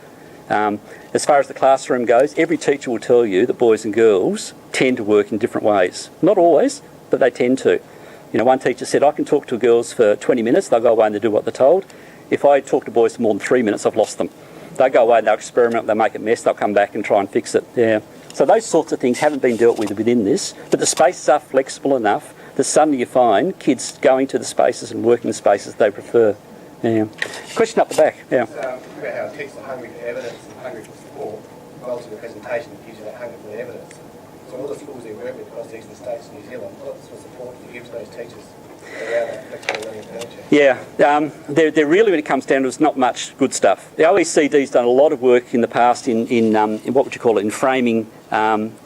As far as the classroom goes, every teacher will tell you that boys and girls tend to work in different ways. Not always, but they tend to. You know, one teacher said, I can talk to girls for 20 minutes, they'll go away and they'll do what they're told. If I talk to boys for more than 3 minutes, I've lost them. They'll go away and they'll experiment, they'll make a mess, they'll come back and try and fix it. Yeah. So those sorts of things haven't been dealt with within this, but the spaces are flexible enough that suddenly you find kids going to the spaces and working the spaces they prefer. Yeah. Question up the back. Yeah. About how teachers are hungry for evidence and hungry for support. Well, to the presentation that gives you that hunger for evidence. So all the schools you work with across the eastern states of New Zealand, what sort of support do you give to those teachers around that flexible learning furniture? Yeah, there really, when it comes down to it, is not much good stuff. The OECD's done a lot of work in the past in what would you call it, in framing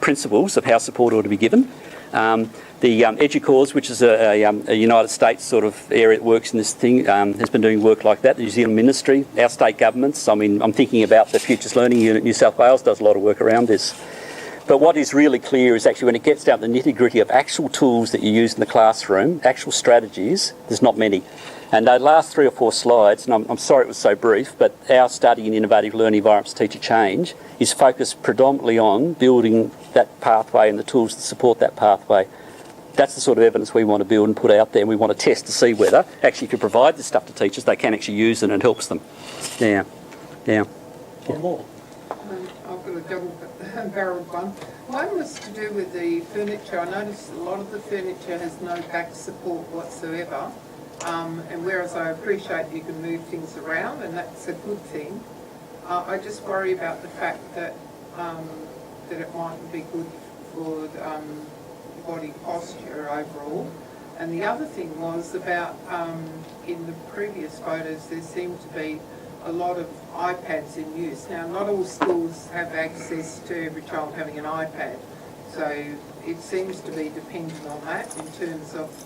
principles of how support ought to be given. The EDUCAUSE, which is a United States sort of area that works in this thing, has been doing work like that. The New Zealand Ministry, our state governments. I mean, I'm thinking about the Futures Learning Unit. New South Wales does a lot of work around this. But what is really clear is actually when it gets down to the nitty-gritty of actual tools that you use in the classroom, actual strategies, there's not many. And those last 3 or 4 slides, and I'm sorry it was so brief, but our study in innovative learning environments teacher change is focused predominantly on building that pathway and the tools to support that pathway. That's the sort of evidence we want to build and put out there, and we want to test to see whether, actually, if you provide this stuff to teachers, they can actually use it and it helps them. Yeah. I've got a double-barreled one. One was to do with the furniture. I noticed a lot of the furniture has no back support whatsoever, and whereas I appreciate you can move things around, and that's a good thing, I just worry about the fact that that it mightn't be good for body posture overall. And the other thing was about, in the previous photos, there seemed to be a lot of iPads in use. Now, not all schools have access to every child having an iPad, so it seems to be dependent on that in terms of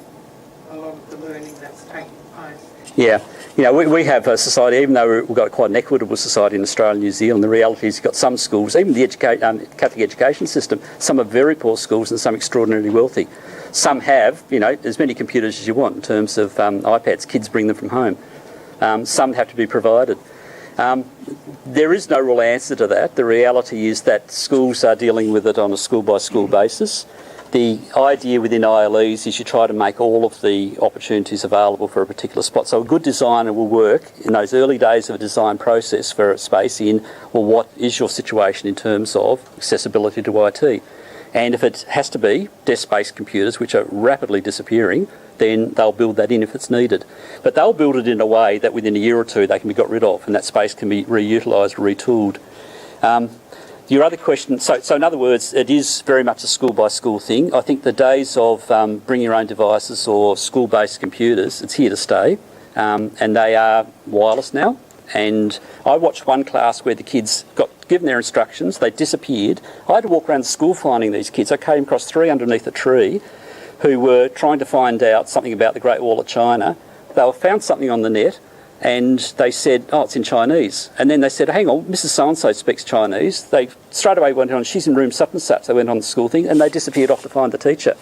a lot of the learning that's taking place. Yeah, you know, we have a society, even though we've got quite an equitable society in Australia and New Zealand, the reality is you've got some schools, even the Catholic education system, some are very poor schools and some extraordinarily wealthy. Some have, you know, as many computers as you want in terms of iPads, kids bring them from home. Some have to be provided. There is no real answer to that. The reality is that schools are dealing with it on a school-by-school basis. The idea within ILEs is you try to make all of the opportunities available for a particular spot. So a good designer will work in those early days of a design process for a space in, well, what is your situation in terms of accessibility to IT? And if it has to be desk-based computers, which are rapidly disappearing, then they'll build that in if it's needed. But they'll build it in a way that within a year or two they can be got rid of and that space can be reutilised, retooled. Your other question, so in other words, it is very much a school-by-school thing. I think the days of bring your own devices or school-based computers, it's here to stay, and they are wireless now. And I watched one class where the kids got given their instructions, they disappeared. I had to walk around the school finding these kids. I came across 3 underneath a tree who were trying to find out something about the Great Wall of China. They found something on the net, and they said, oh, it's in Chinese. And then they said, hang on, Mrs. So-and-so speaks Chinese. They straight away went on, she's in room such and such. They went on the school thing, and they disappeared off to find the teacher.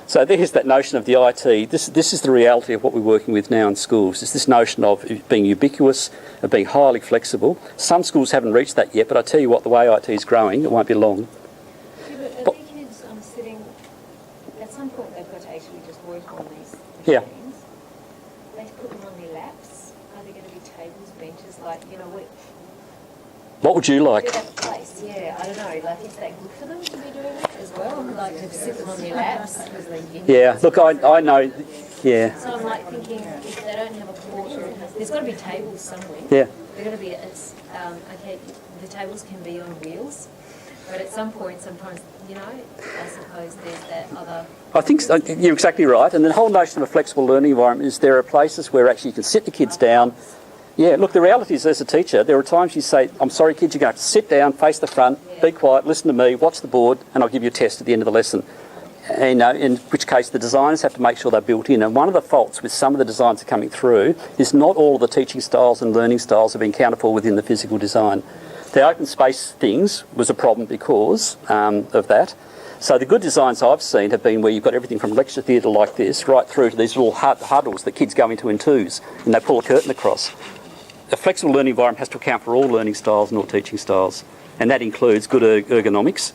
So there's that notion of the IT. This is the reality of what we're working with now in schools. It's this notion of being ubiquitous, of being highly flexible. Some schools haven't reached that yet, but I tell you what, the way IT is growing, it won't be long. Yeah, but are the kids sitting, at some point they've got to actually just work on these machines. Yeah. They put them on their laps. Are there going to be tables, benches, like, you know, What would you like? that place? Yeah, I don't know. Like, is that good for them to be doing it as well? Like, to sit them on their laps? Because Yeah, look, I know, yeah. So I'm like thinking, if they don't have a porter, there's got to be tables somewhere. Yeah. They're going to be, okay, the tables can be on wheels, but at some point, sometimes, you know, I suppose there's that other... I think you're exactly right. And the whole notion of a flexible learning environment is there are places where actually you can sit the kids down. Yeah, look, the reality is as a teacher, there are times you say, I'm sorry kids, you're going to have to sit down, face the front, be quiet, listen to me, watch the board, and I'll give you a test at the end of the lesson. And in which case the designers have to make sure they're built in. And one of the faults with some of the designs that are coming through is not all of the teaching styles and learning styles have been accounted for within the physical design. The open space things was a problem because of that. So the good designs I've seen have been where you've got everything from lecture theatre like this right through to these little huddles that kids go into in twos and they pull a curtain across. a flexible learning environment has to account for all learning styles and all teaching styles, and that includes good ergonomics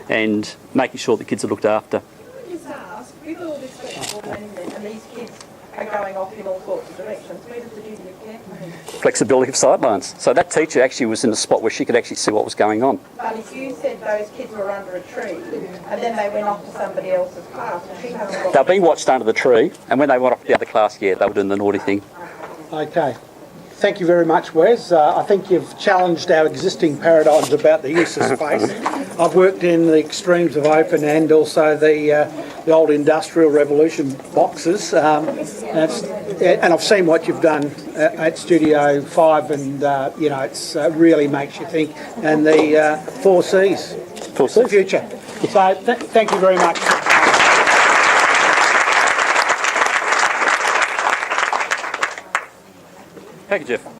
and making sure the kids are looked after. Just ask, with all this flexible learning then, and these kids are going off in all sorts of directions, where does the duty of care come in? Flexibility of sidelines. So that teacher actually was in a spot where she could actually see what was going on. But if you said those kids were under a tree, and then they went off to somebody else's class, and she hasn't got... They were being watched under the tree, and when they went off to the other class, yeah, they were doing the naughty thing. Okay. Thank you very much, Wes. I think you've challenged our existing paradigms about the use of space. I've worked in the extremes of open and also the old industrial revolution boxes, and I've seen what you've done at Studio 5, and you know, it's really makes you think. And the 4 C's, 4 C's, future. So thank you very much. Thank you, Jeff.